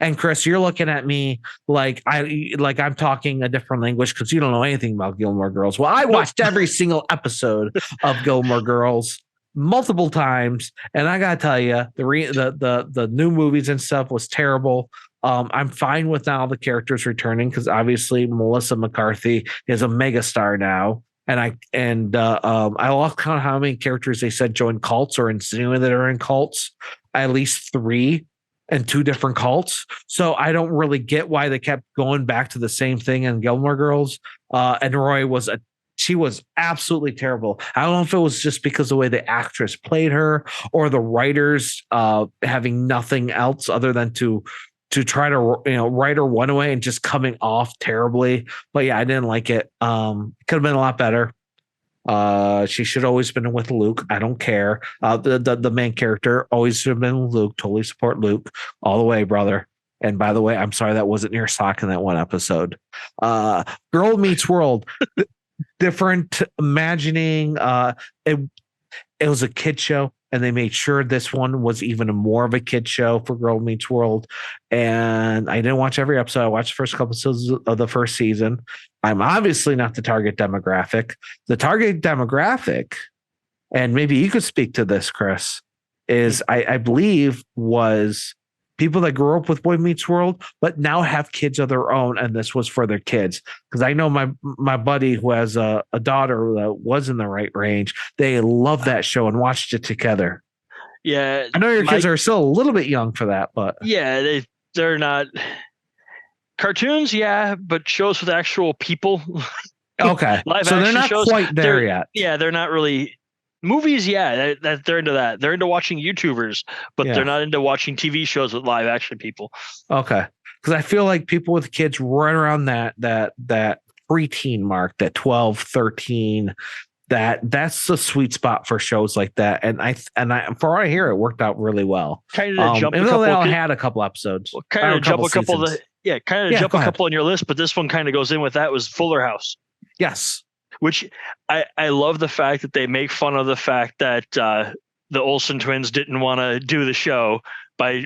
and Chris, you're looking at me like I'm talking a different language because you don't know anything about Gilmore Girls. Well, I watched every single episode of Gilmore Girls multiple times, and I gotta tell you, the new movies and stuff was terrible. I'm fine with now the characters returning because obviously Melissa McCarthy is a megastar now. And I lost count how many characters they said joined cults or insinuated that are in cults. At least 3 and 2 different cults. So I don't really get why they kept going back to the same thing in Gilmore Girls. And Roy she was absolutely terrible. I don't know if it was just because of the way the actress played her or the writers having nothing else other than to try to write her one way and just coming off terribly. But yeah, I didn't like it. Could have been a lot better. She should always been with Luke. I don't care. The main character always should have been Luke. Totally support Luke all the way, brother. And by the way, I'm sorry that wasn't your sock in that one episode. Girl Meets World. Different imagining. It was a kid show, and they made sure this one was even more of a kid show for Girl Meets World. And I didn't watch every episode. I watched the first couple episodes of the first season. I'm obviously not the target demographic. The target demographic, and maybe you could speak to this, Chris, is I believe was people that grew up with Boy Meets World, but now have kids of their own, and this was for their kids. Because I know my buddy who has a daughter that was in the right range. They loved that show and watched it together. Yeah, I know your kids are still a little bit young for that, but yeah, they're not cartoons. Yeah, but shows with actual people. Okay, so they're not shows, quite there yet. Yeah, they're not really. Movies, yeah, they're into that. They're into watching YouTubers, but they're not into watching TV shows with live action people. Okay, because I feel like people with kids right around that preteen mark, that 12, 13, that's the sweet spot for shows like that. And I from what I hear, it worked out really well. Kind of jump. Even though they all had a couple episodes. Well, kind of jump a couple. Jump a couple on your list, but this one kind of goes in with that. Was Fuller House. Yes. Which I love the fact that they make fun of the fact that the Olsen twins didn't want to do the show by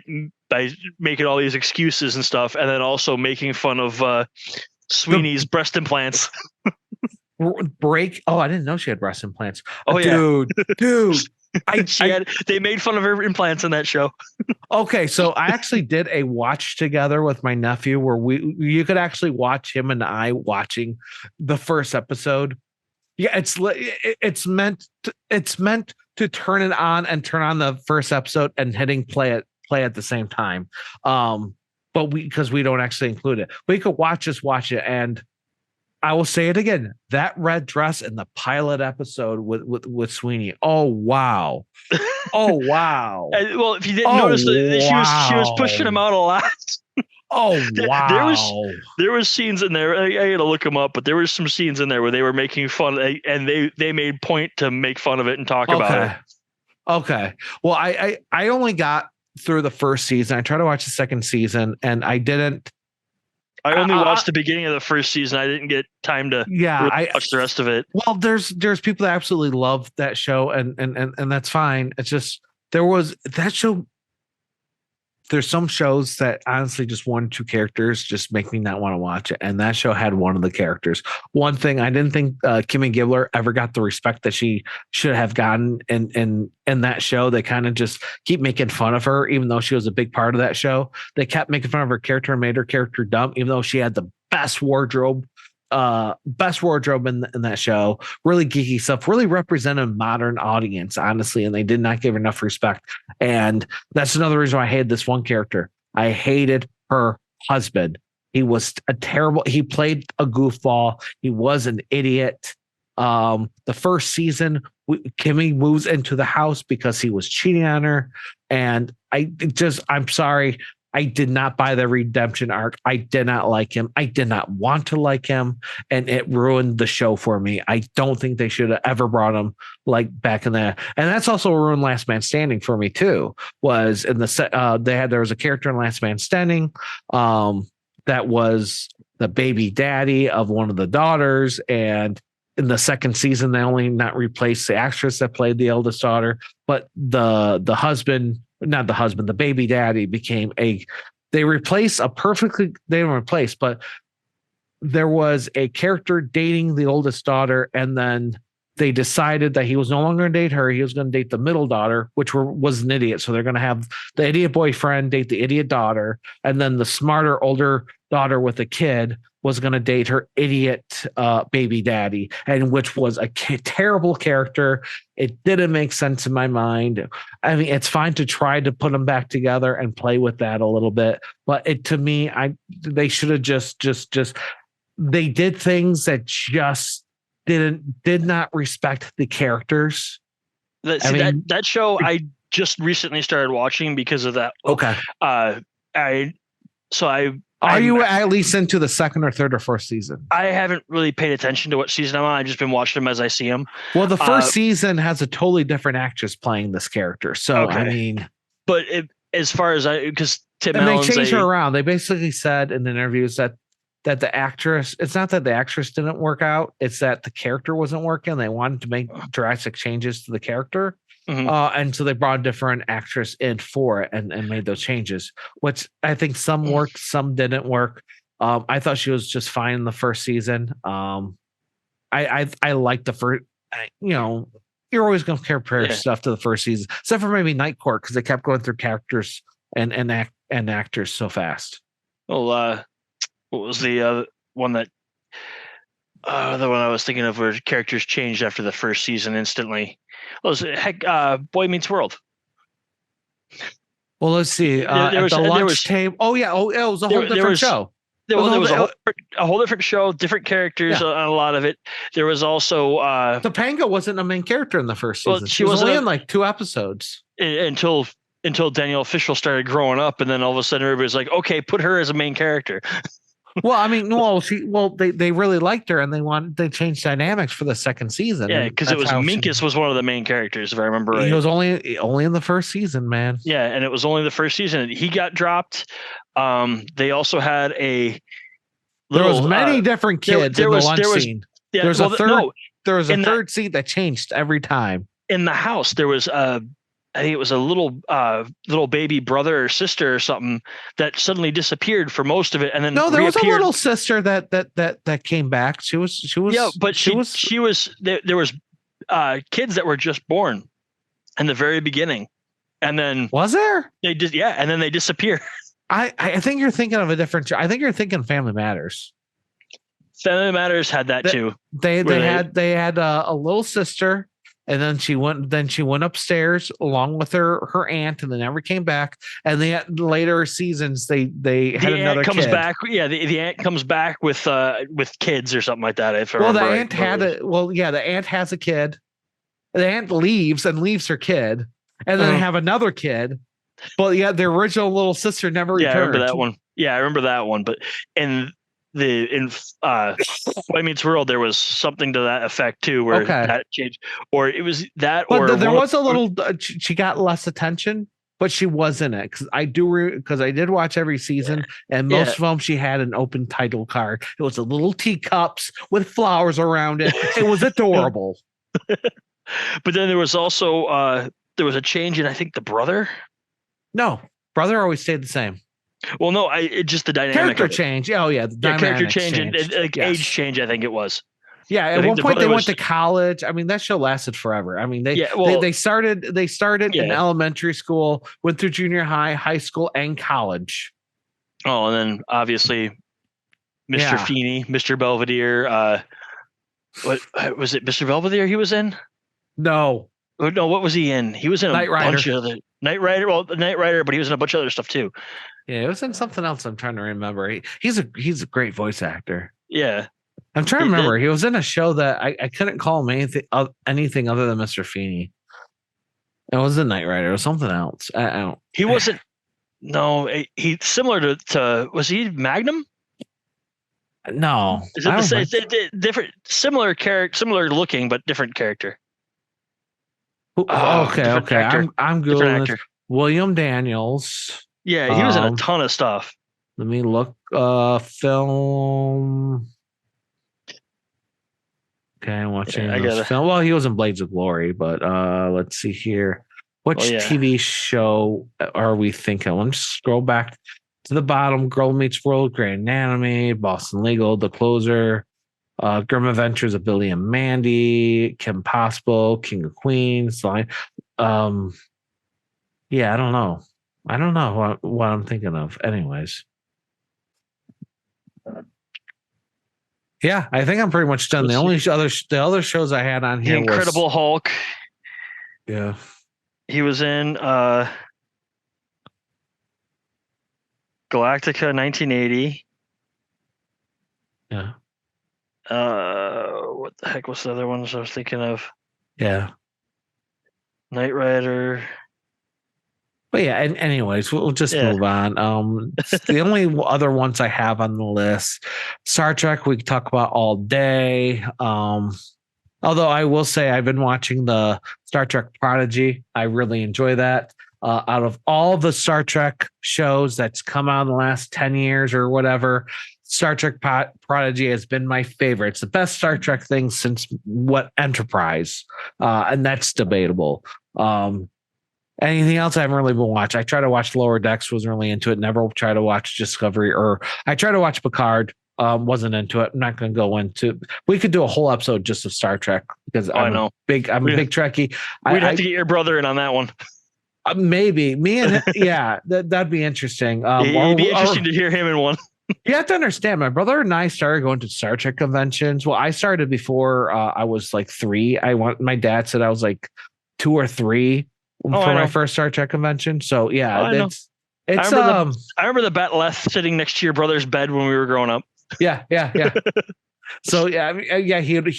making all these excuses and stuff, and then also making fun of Sweeney's breast implants. I didn't know she had breast implants. Oh, dude. They made fun of her implants in that show. Okay, so I actually did a watch together with my nephew where you could actually watch him and I watching the first episode. Yeah, it's meant to turn it on and turn on the first episode and hitting play at the same time. But because we don't actually include it, but you could watch it, and I will say it again. That red dress in the pilot episode with Sweeney. Oh wow. Oh wow. Well, if you didn't notice, she was pushing him out a lot. Oh wow. There was scenes in there. I had to look them up, but there were some scenes in there where they were making fun, and they made point to make fun of it and talk about it. Okay. Well, I only got through the first season. I tried to watch the second season, and I didn't. I only watched the beginning of the first season. I didn't get time to watch the rest of it. Well, there's people that absolutely love that show, and that's fine. It's just there was that show. There's some shows that honestly just 1 or 2 characters just make me not want to watch it, and that show had one of the characters. One thing I didn't think Kimmy Gibbler ever got the respect that she should have gotten in that show. They kind of just keep making fun of her, even though she was a big part of that show. They kept making fun of her character and made her character dumb, even though she had the best wardrobe in that show. Really geeky stuff, really represented a modern audience, honestly, and they did not give her enough respect. And that's another reason why I hated this one character. I hated her husband. He was he played a goofball. He was an idiot. The first season, Kimmy moves into the house because he was cheating on her, and I'm sorry, I did not buy the redemption arc. I did not like him. I did not want to like him, and it ruined the show for me. I don't think they should have ever brought him like back in there. And that's also ruined Last Man Standing for me too. Was in the set there was a character in Last Man Standing that was the baby daddy of one of the daughters, and in the second season they only not replaced the actress that played the eldest daughter, but the husband. Not the husband, the baby daddy became they didn't replace, but there was a character dating the oldest daughter, and then they decided that he was no longer going to date her. He was going to date the middle daughter, which was an idiot. So they're going to have the idiot boyfriend date the idiot daughter, and then the smarter older daughter with a kid was going to date her idiot baby daddy, and which was a terrible character. It didn't make sense in my mind. I mean, it's fine to try to put them back together and play with that a little bit, but to me, they should have just they did things that just did not respect the characters. That show I just recently started watching because of that. Okay. Are you at least into the second or third or fourth season? I haven't really paid attention to what season I'm on. I've just been watching them as I see them. Well, the first season has a totally different actress playing this character. So, okay. I mean, but as far as because Tim and Allen's they changed her around. They basically said in the interviews that the actress, it's not that the actress didn't work out, it's that the character wasn't working. They wanted to make drastic changes to the character. Mm-hmm. And so they brought a different actress in for it and made those changes, which I think some worked, some didn't work. I thought she was just fine in the first season. I liked the first, you're always going to compare stuff to the first season, except for maybe Night Court, because they kept going through characters and actors so fast. Well, what was the one that the one I was thinking of where characters changed after the first season instantly? Was Boy Meets World? Well, let's see. At the lunch table. Oh yeah. Oh, it was a whole different show. There was a whole different show, different characters on a lot of it. There was also Topanga wasn't a main character in the first season. She was only in like 2 episodes until Danielle Fishel started growing up, and then all of a sudden everybody's like, okay, put her as a main character. Well, I mean, they really liked her, and they changed dynamics for the second season. Yeah, because it was Minkus was one of the main characters, if I remember right. He was only in the first season, man. Yeah, and it was only the first season. He got dropped. They also had there was many different kids in the lunch scene. Yeah, there was a third seat that changed every time. In the house, there was I think it was a little baby brother or sister or something that suddenly disappeared for most of it, and then there was a little sister that came back. She was but there was kids that were just born in the very beginning, and then was there? They did, and then they disappear. I think you're thinking of a different show. I think you're thinking Family Matters. Family Matters had that too. They had a little sister. And then she went upstairs along with her aunt, and they never came back. And they had later seasons they had another comes kid. Back. Yeah, the aunt comes back with kids or something like that. The aunt has a kid. The aunt leaves her kid, and then they have another kid. But yeah, the original little sister never returned. I remember that one. Yeah, I remember that one. But in Boy Meets World, there was something to that effect too, where that changed, or it was that. But there was a little. She got less attention, but she was in it because I did watch every season, and most of them she had an open title card. It was a little teacups with flowers around it. It was adorable. But then there was also a change in, I think, the brother. No, brother always stayed the same. Well, no, just the dynamic. Character change. Oh, yeah. Character change and age change, I think it was. Yeah, at one point they went to college. I mean, that show lasted forever. I mean, they started in elementary school, went through junior high, high school, and college. Oh, and then obviously Mr. Feeney, Mr. Belvedere. What was it? Mr. Belvedere he was in? No, what was he in? He was in a bunch of other Knight Rider. Well, Knight Rider, but he was in a bunch of other stuff too. Yeah, it was in something else. I'm trying to remember. He's a great voice actor. Yeah, I'm trying to remember. He was in a show that I couldn't call him anything other than Mr. Feeney. It wasn't Knight Rider or something else. I don't. He wasn't. No, he's similar to. Was he Magnum? No. Is it the same? Different, similar character, similar looking, but different character. Okay. I'm Googling William Daniels. Yeah, he was in a ton of stuff. Let me look. Film. Okay, I'm watching this film. Well, he was in Blades of Glory, but let's see here. Which TV show are we thinking? Let me just scroll back to the bottom. Girl Meets World, Grand Anatomy, Boston Legal, The Closer. Grim Adventures of Billy and Mandy, Kim Possible, King of Queens. Um, yeah, I don't know. I don't know what I'm thinking of. Anyways. Yeah, I think I'm pretty much done. The other shows I had on The here Incredible was Hulk. Yeah. He was in Galactica 1980. Yeah. What the heck was the other ones I was thinking of? Yeah. Knight Rider. But yeah, and anyways, we'll just move on. The only other ones I have on the list, Star Trek, we could talk about all day. Although I will say I've been watching the Star Trek Prodigy. I really enjoy that. Out of all the Star Trek shows that's come out in the last 10 years or whatever, Star Trek Prodigy has been my favorite. It's the best Star Trek thing since Enterprise, and that's debatable. Anything else I haven't really been watching. I tried to watch Lower Decks, wasn't really into it. Never tried to watch Discovery, or I tried to watch Picard, wasn't into it. I'm not going to go into. We could do a whole episode just of Star Trek because I'm a big Trekkie. We'd have to get your brother in on that one. Maybe me and that'd be interesting. It'd be interesting to hear him in one. You have to understand, my brother and I started going to Star Trek conventions. Well, I started before I was like 3. My dad said I was like 2 or 3 for my first Star Trek convention. So yeah, it's I remember the Bat'leth sitting next to your brother's bed when we were growing up. Yeah. So he would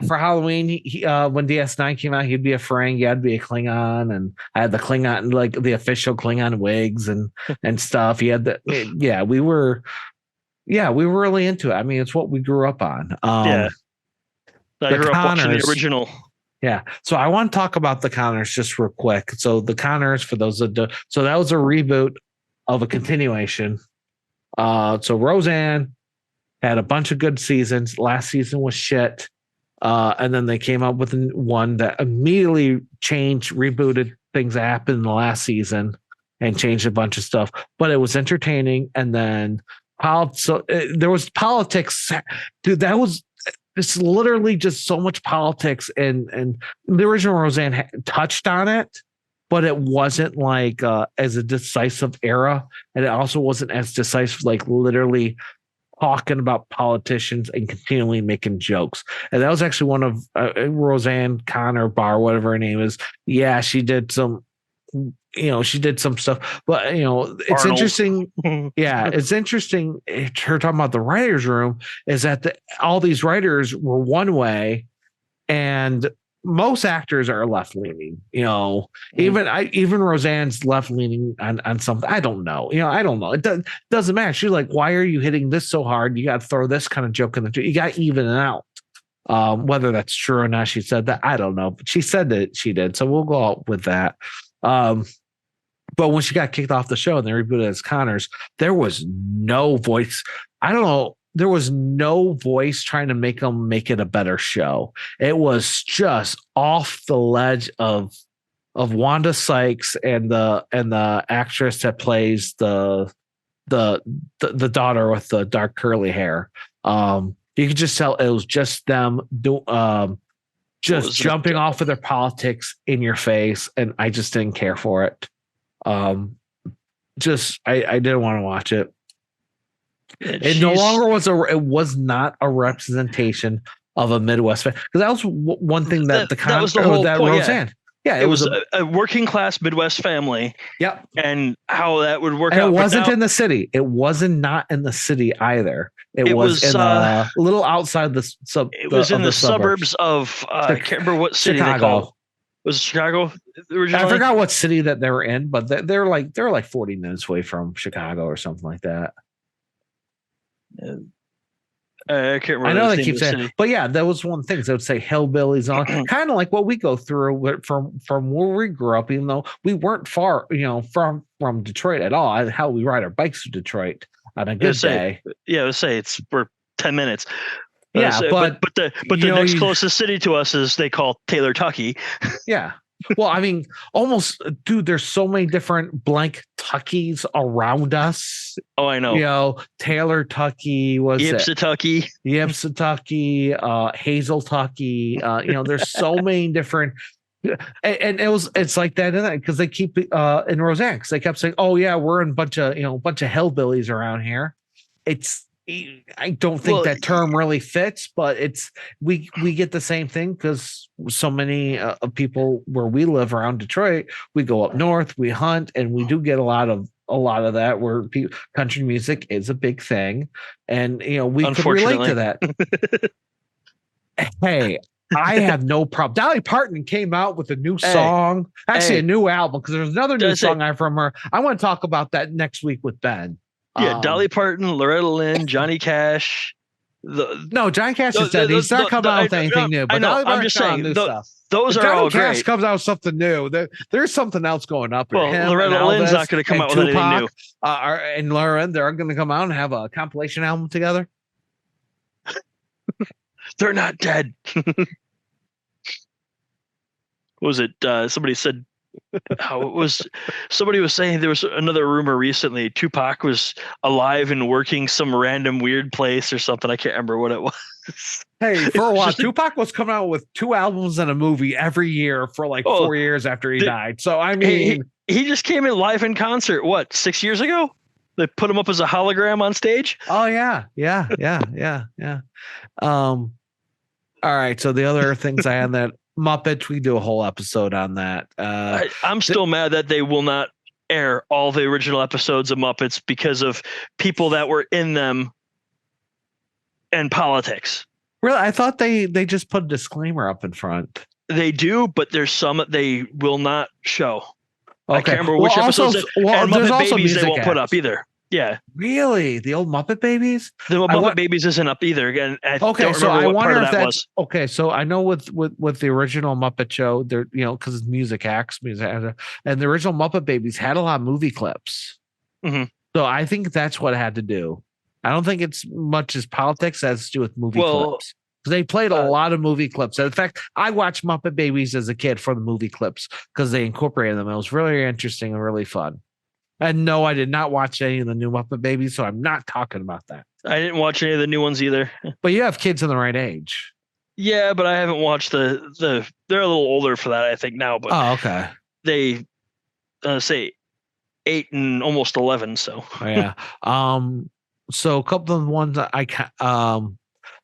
for Halloween when DS9 came out, he'd be a Ferengi, yeah, I'd be a Klingon, and I had the Klingon, like the official Klingon wigs and stuff. He had we were really into it. I mean, it's what we grew up on. I grew up watching the original. Yeah. So I want to talk about the Connors just real quick. So the Connors, for those that don't, so that was a reboot of a continuation. So Roseanne had a bunch of good seasons. Last season was shit. And then they came up with one that immediately rebooted things that happened in the last season and changed a bunch of stuff. But it was entertaining. And then there was politics. Dude, that was it's literally just so much politics. And the original Roseanne touched on it, but it wasn't like as a decisive era. And it also wasn't as decisive, like literally talking about politicians and continually making jokes. And that was actually one of Roseanne Connor Barr, whatever her name is. Yeah, she did some stuff, but it's Arnold. Interesting. Yeah, it's interesting. Her talking about the writers' room is that all these writers were one way, and most actors are left leaning. Even Roseanne's left leaning on something. I don't know. I don't know. It doesn't matter. She's like, why are you hitting this so hard? You got to throw this kind of joke in you got to even it out. Whether that's true or not, she said that. I don't know, but she said that she did. So we'll go out with that. But when she got kicked off the show and they rebooted as Connors, there was no voice. I don't know. There was no voice trying to make them make it a better show. It was just off the ledge of Wanda Sykes and the actress that plays the daughter with the dark curly hair. You could just tell it was just them jumping off of their politics in your face, and I just didn't care for it. I didn't want to watch it. It no longer was not a representation of a Midwest family, because that was one thing that was the whole point, Roseanne. Yeah, it was a working class Midwest family. Yep. And how that would work out. It wasn't in the city. It wasn't not in the city either. It was in a little outside the in the suburbs of I can't remember what city they called. Was it Chicago originally? I forgot what city that they were in, but they're like 40 minutes away from Chicago or something like that. I can't remember. I know they keep saying, but yeah, that was one thing. They would say hillbillies on, kind of like what we go through from where we grew up, even though we weren't far, from Detroit at all. How we ride our bikes to Detroit on a good day. Yeah, I would say we're 10 minutes. Yeah, but the next closest city to us is they call Taylor Tucky. Yeah. Well, I mean, almost, dude, there's so many different blank Tuckies around us. Oh, I know. Taylor Tucky was it? Ipsitucky. Tucky, Hazel Tucky. There's so many different. And it's like that in that because they keep in Roseanne because they kept saying, "Oh yeah, we're in a bunch of hillbillies around here." I don't think that term really fits, but we get the same thing because so many people where we live around Detroit, we go up north, we hunt, and we do get a lot of that where country music is a big thing, and we could relate to that. Hey, I have no problem. Dolly Parton came out with a new song, a new album, because there's another new song I have from her. I want to talk about that next week with Ben. Yeah, Dolly Parton, Loretta Lynn, Johnny Cash. Johnny Cash is dead. He's not coming out with anything new. But I'm just saying, those are Johnny all Cash great. Comes out with something new. There's something else going up. Well, Loretta Lynn's not going to come out with anything new. And Lauren, they're going to come out and have a compilation album together. They're not dead. What was it? Somebody said. Somebody was saying there was another rumor recently Tupac was alive and working some random weird place or something. I can't remember what it was. Hey, for a while, Tupac was coming out with 2 albums and a movie every year for 4 years after he died. So I mean, he just came in live in concert. What, 6 years ago? They put him up as a hologram on stage. Oh yeah. All right. So the other things I had that. Muppets, we do a whole episode on that. I'm still mad that they will not air all the original episodes of Muppets because of people that were in them and politics. Really? I thought they just put a disclaimer up in front. They do, but there's some that they will not show. Okay. I can't remember which episodes. And Muppet Babies they won't put up either. Yeah. Really? The old Muppet Babies? The Muppet Babies isn't up either. Again, I wonder if that was. Okay, so I know with the original Muppet Show, there because it's music acts, and the original Muppet Babies had a lot of movie clips. Mm-hmm. So I think that's what it had to do. I don't think it's much as politics as to do with movie clips. Because they played a lot of movie clips. In fact, I watched Muppet Babies as a kid for the movie clips because they incorporated them. It was really interesting and really fun. And no, I did not watch any of the new Muppet Babies, so I'm not talking about that. I didn't watch any of the new ones either. But you have kids in the right age. Yeah, but I haven't watched the. They're a little older for that, I think now. But okay. They say 8 and almost 11. So yeah. So a couple of the ones I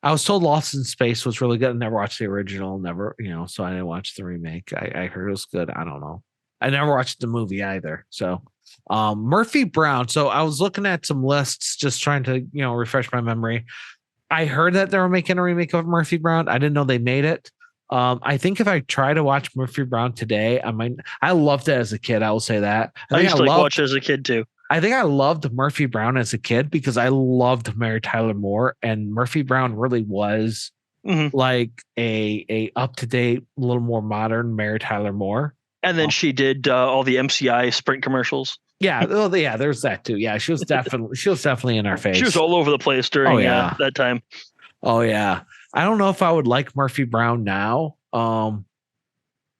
was told Lost in Space was really good. I never watched the original. Never, so I didn't watch the remake. I heard it was good. I don't know. I never watched the movie either. So. Murphy Brown. So I was looking at some lists, just trying to, refresh my memory. I heard that they were making a remake of Murphy Brown. I didn't know they made it. I think if I try to watch Murphy Brown today, I loved it as a kid. I will say that. I used to watch it as a kid too. I think I loved Murphy Brown as a kid because I loved Mary Tyler Moore, and Murphy Brown really was like a up-to-date, a little more modern Mary Tyler Moore. And then she did all the MCI Sprint commercials. Yeah, there's that too. Yeah, she was definitely in our face. She was all over the place during that time. Oh yeah, I don't know if I would like Murphy Brown now.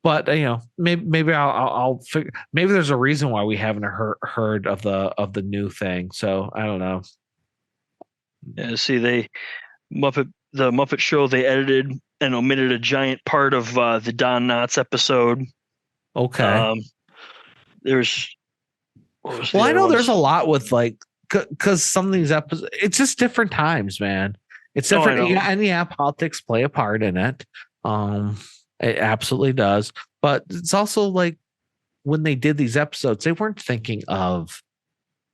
But maybe I'll figure. Maybe there's a reason why we haven't heard of the new thing. So I don't know. Yeah, see, the Muppet Show, they edited and omitted a giant part of the Don Knotts episode. Okay. I know there's a lot with because some of these episodes, it's just different times, man. It's different. And politics play a part in it. It absolutely does. But it's also like when they did these episodes, they weren't thinking of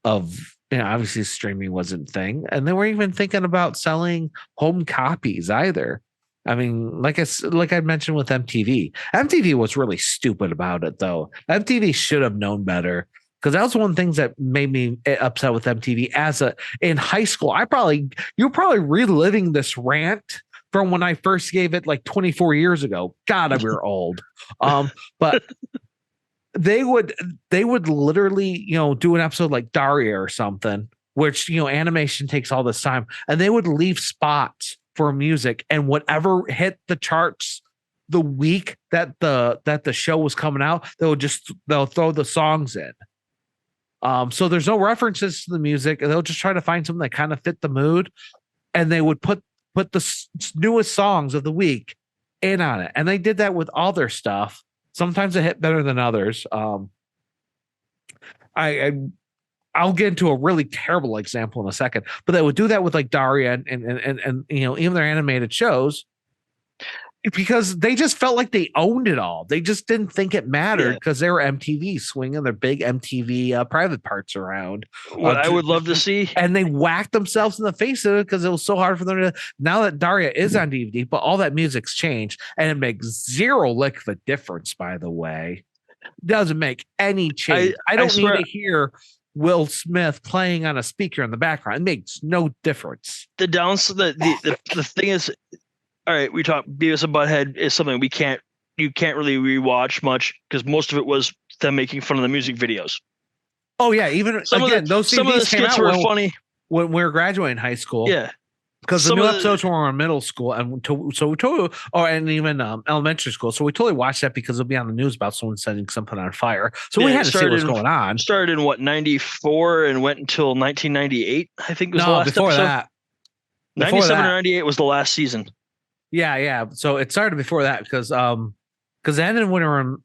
obviously streaming wasn't a thing, and they weren't even thinking about selling home copies either. I mean, like I mentioned with MTV. MTV was really stupid about it, though. MTV should have known better, because that was one of the things that made me upset with MTV. In high school, you're probably reliving this rant from when I first gave it 24 years ago. God, we were old. But they would literally, do an episode like Daria or something, which, animation takes all this time, and they would leave spots for music, and whatever hit the charts the week that the show was coming out, they'll throw the songs in. So there's no references to the music, and they'll just try to find something that kind of fit the mood, and they would put the newest songs of the week in on it. And they did that with all their stuff. Sometimes it hit better than others. I'll get into a really terrible example in a second, but they would do that with like Daria and even their animated shows, because they just felt like they owned it all. They just didn't think it mattered because they were MTV swinging their big MTV private parts around. What I would love to see. And they whacked themselves in the face of it because it was so hard for them to. Now that Daria is on DVD, but all that music's changed, and it makes zero lick of a difference, by the way. Doesn't make any change. I don't need to hear Will Smith playing on a speaker in the background. It makes no difference. The thing is, all right, we talk Beavis and Butthead is something you can't really rewatch much because most of it was them making fun of the music videos. Oh yeah, even those some of the skits were funny when we were graduating high school. Yeah, because the new episodes were in middle school, and and even elementary school. So we totally watched that because it'll be on the news about someone setting something on fire. So we had to see what's going on. Started in 94 and went until 1998. I think was the last before episode. That. 97 or 98 was the last season. Yeah. So it started before that because it ended when we were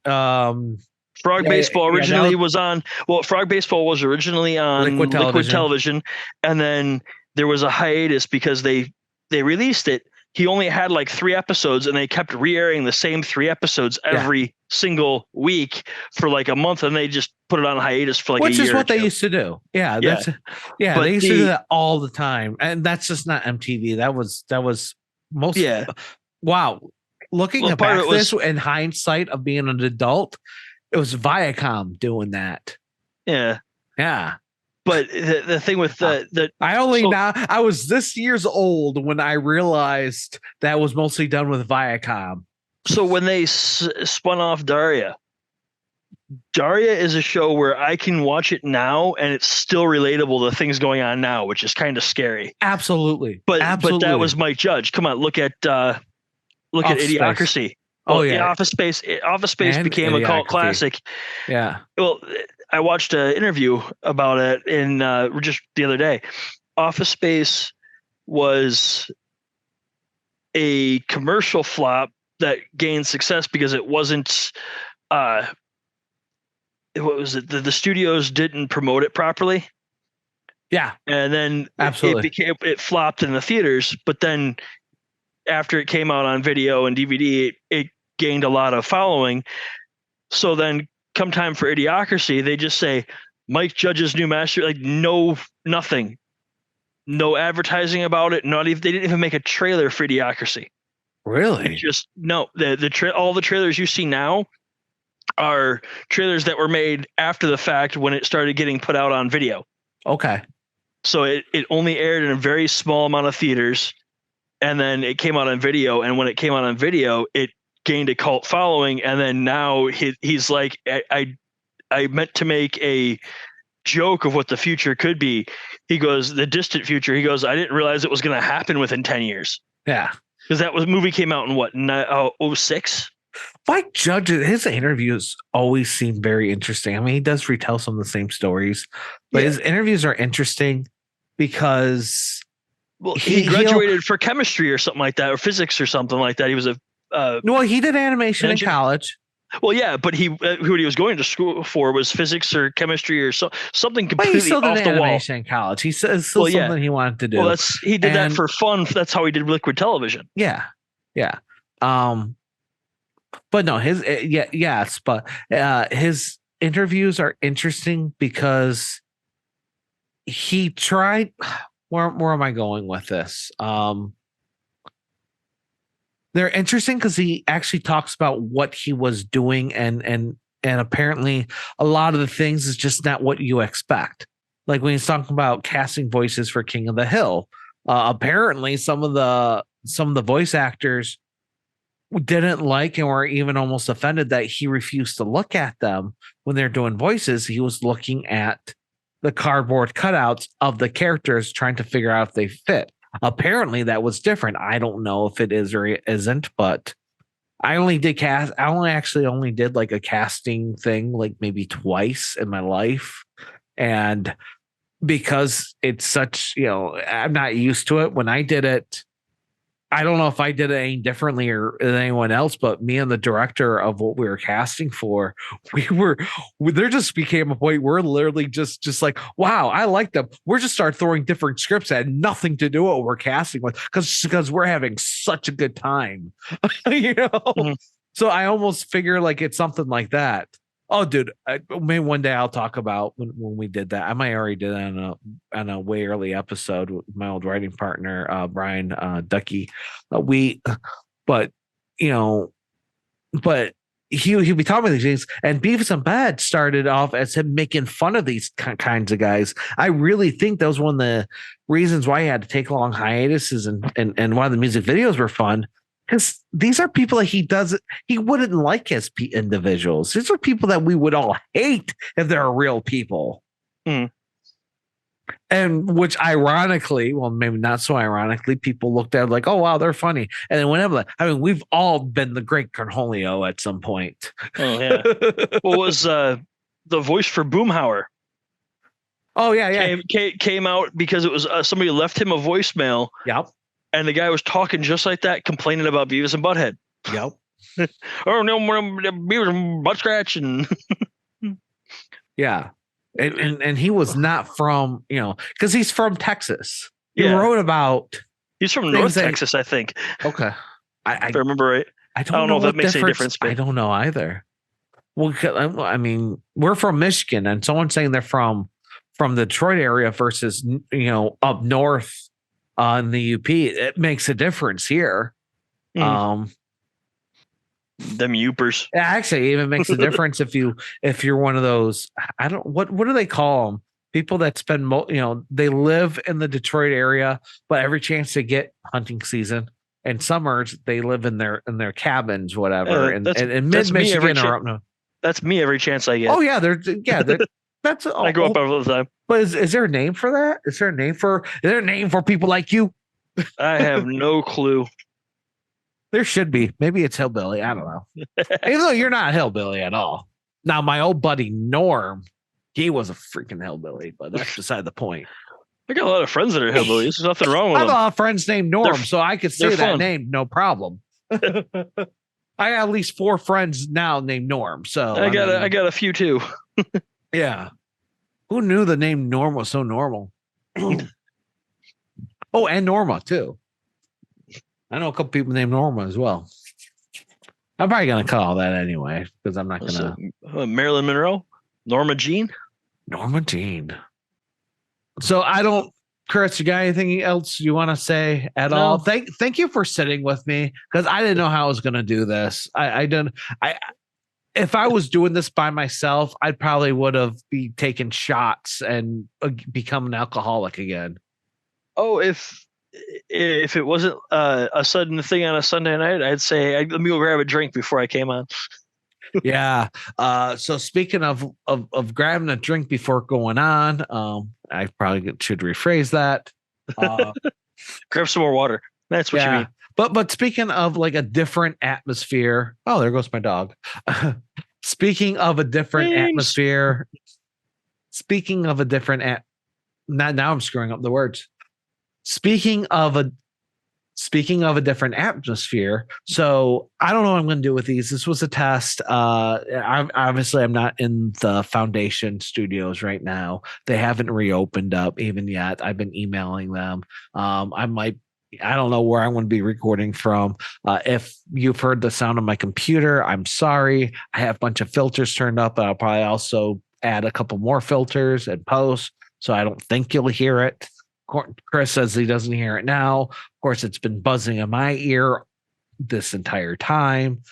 Frog Baseball originally was on. Well, Frog Baseball was originally on Liquid Television, and then there was a hiatus because they released it. He only had like 3 episodes, and they kept re-airing the same 3 episodes every single week for like a month, and they just put it on hiatus for like a year. Which is what they used to do. Yeah, they used to do that all the time, and that's just not MTV. That was most. Yeah. Wow. Looking back this in hindsight of being an adult, it was Viacom doing that. Yeah. Yeah. But the thing with I was this years old when I realized that was mostly done with Viacom. So when they spun off Daria is a show where I can watch it now and it's still relatable to things going on now, which is kind of scary. Absolutely. But that was Mike Judge. Come on, look at Idiocracy. Oh yeah. Office Space became a cult classic. Yeah. Well, I watched an interview about it in just the other day. Office Space was a commercial flop that gained success because it wasn't what was it? The studios didn't promote it properly. Yeah. And then absolutely it flopped in the theaters, but then after it came out on video and DVD, it gained a lot of following. So then come time for Idiocracy, they just say Mike Judge's new master, like nothing. No advertising about it. They didn't even make a trailer for Idiocracy. Really? Just no. All the trailers you see now are trailers that were made after the fact when it started getting put out on video. Okay. So it only aired in a very small amount of theaters, and then it came out on video. And when it came out on video, it gained a cult following. And then now he's like, I meant to make a joke of what the future could be. He goes, the distant future. He goes, I didn't realize it was going to happen within 10 years. Yeah. Because movie came out in what, 06? Mike Judge, his interviews always seem very interesting. I mean, he does retell some of the same stories, but his interviews are interesting because he graduated for chemistry or something like that, or physics or something like that. He was he did animation in college. Well, yeah, but what he was going to school for was physics or chemistry or something completely he still did off the wall. Animation in college. He says something he wanted to do. Well, he did that for fun. That's how he did Liquid Television. Yeah. But no, his his interviews are interesting because he tried. Where am I going with this? They're interesting because he actually talks about what he was doing, and apparently a lot of the things is just not what you expect. Like when he's talking about casting voices for King of the Hill, apparently some of the voice actors didn't like and were even almost offended that he refused to look at them when they're doing voices. He was looking at the cardboard cutouts of the characters trying to figure out if they fit. Apparently that was different. I don't know if it is or it isn't, but I only did cast. I only did like a casting thing like maybe twice in my life, and because it's such, I'm not used to it. When I did it, I don't know if I did it any differently or than anyone else, but me and the director of what we were casting for, there just became a point where we're literally just like, wow, I like them. We're just start throwing different scripts that had nothing to do with what we're casting with because we're having such a good time, Mhm. So I almost figure like it's something like that. Oh, dude, maybe one day I'll talk about when we did that. I might already did that on a way early episode with my old writing partner, Brian Ducky. We, but you know, but he'd be talking about these things, and Beavis and Bad started off as him making fun of these kinds of guys. I really think that was one of the reasons why he had to take long hiatuses, and why the music videos were fun. Because these are people that he wouldn't like as individuals. These are people that we would all hate if they're real people. Mm. And which ironically, well, maybe not so ironically, people looked at it like, oh, wow, they're funny. And then whenever, I mean, we've all been the great Cornholio at some point. Oh, yeah. What was the voice for Boomhauer? Oh, yeah. Came out because it was somebody left him a voicemail. Yep. And the guy was talking just like that, complaining about Beavis and Butthead. Yep. Oh, no, Beavis and Butt Scratch. And yeah. And he was not from, because he's from Texas. He Yeah. wrote about. He's from North Texas, I think. Okay. If I remember right. I don't know if that makes any difference. But I don't know either. Well, I mean, we're from Michigan, and someone's saying they're from the Detroit area versus, up north in the UP. It makes a difference here. Them Youpers. It actually even makes a difference if you're one of those. I don't what do they call them? People that spend they live in the Detroit area, but every chance they get hunting season and summers they live in their cabins, whatever. And mid Michigan or up north. That's me every chance I get. Oh yeah, that's I go up all the time. But is there a name for that? Is there a name for people like you? I have no clue. There should be. Maybe it's hillbilly. I don't know. Even though you're not hillbilly at all. Now, my old buddy Norm, he was a freaking hillbilly, but that's beside the point. I got a lot of friends that are hillbillies. There's nothing wrong with them. I have a lot of friends named Norm, so I could say that fun. name, no problem. I have at least 4 friends now named Norm. So I got a few too. Yeah. Who knew the name Norm was so normal? Oh, and Norma too. I know a couple people named Norma as well. I'm probably gonna call that anyway because I'm not gonna. Marilyn Monroe, Norma Jean. So I don't, Chris. You got anything else you want to say at all? Thank you for sitting with me because I didn't know how I was gonna do this. If I was doing this by myself, I probably would have be taking shots and become an alcoholic again. Oh, if it wasn't a sudden thing on a Sunday night, I'd say let me go grab a drink before I came on. Yeah. So speaking of grabbing a drink before going on, I probably should rephrase that. Grab some more water. That's what you mean. But speaking of like a different atmosphere, oh, there goes my dog. Speaking of a different atmosphere, now I'm screwing up the words. Speaking of a different atmosphere, so I don't know what I'm going to do with these. This was a test. I'm not in the Foundation studios right now. They haven't reopened up even yet. I've been emailing them. I don't know where I'm going to be recording from. If you've heard the sound of my computer, I'm sorry. I have a bunch of filters turned up. I'll probably also add a couple more filters and post, so I don't think you'll hear it. Chris says he doesn't hear it now. Of course, it's been buzzing in my ear this entire time.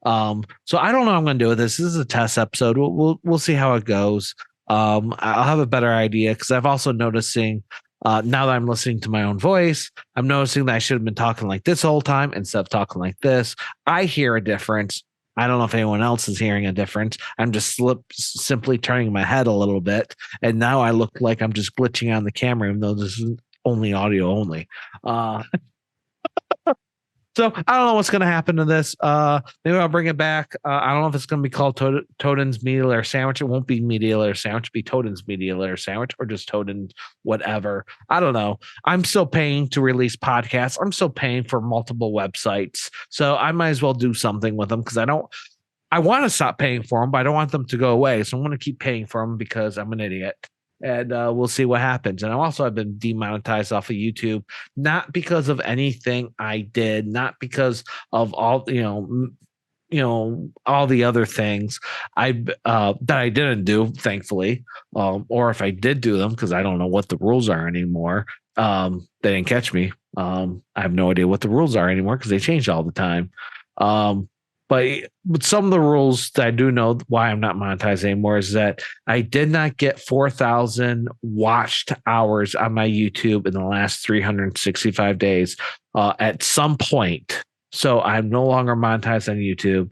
So I don't know what I'm going to do with this. This is a test episode. We'll see how it goes. I'll have a better idea because I've also noticing now that I'm listening to my own voice, I'm noticing that I should have been talking like this whole time instead of talking like this. I hear a difference. I don't know if anyone else is hearing a difference. I'm just simply turning my head a little bit. And now I look like I'm just glitching on the camera, even though this is only audio only. So I don't know what's going to happen to this. Maybe I'll bring it back. I don't know if it's going to be called Toaden's Media Layer Sandwich. It won't be Media Layer Sandwich. It'll be Toaden's Media Layer Sandwich, or just Toaden whatever. I don't know. I'm still paying to release podcasts. I'm still paying for multiple websites, so I might as well do something with them because I don't. I want to stop paying for them, but I don't want them to go away. So I'm going to keep paying for them because I'm an idiot. And we'll see what happens. And I've been demonetized off of YouTube, not because of anything I did, not because of all all the other things that I didn't do, thankfully, or if I did do them, because I don't know what the rules are anymore. They didn't catch me. I have no idea what the rules are anymore because they change all the time. But some of the rules that I do know why I'm not monetized anymore is that I did not get 4,000 watched hours on my YouTube in the last 365 days at some point. So I'm no longer monetized on YouTube.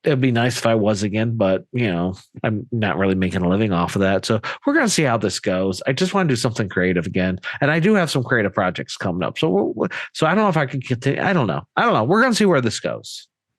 It'd be nice if I was again, but I'm not really making a living off of that. So we're going to see how this goes. I just want to do something creative again. And I do have some creative projects coming up. So I don't know if I can continue. I don't know. We're going to see where this goes.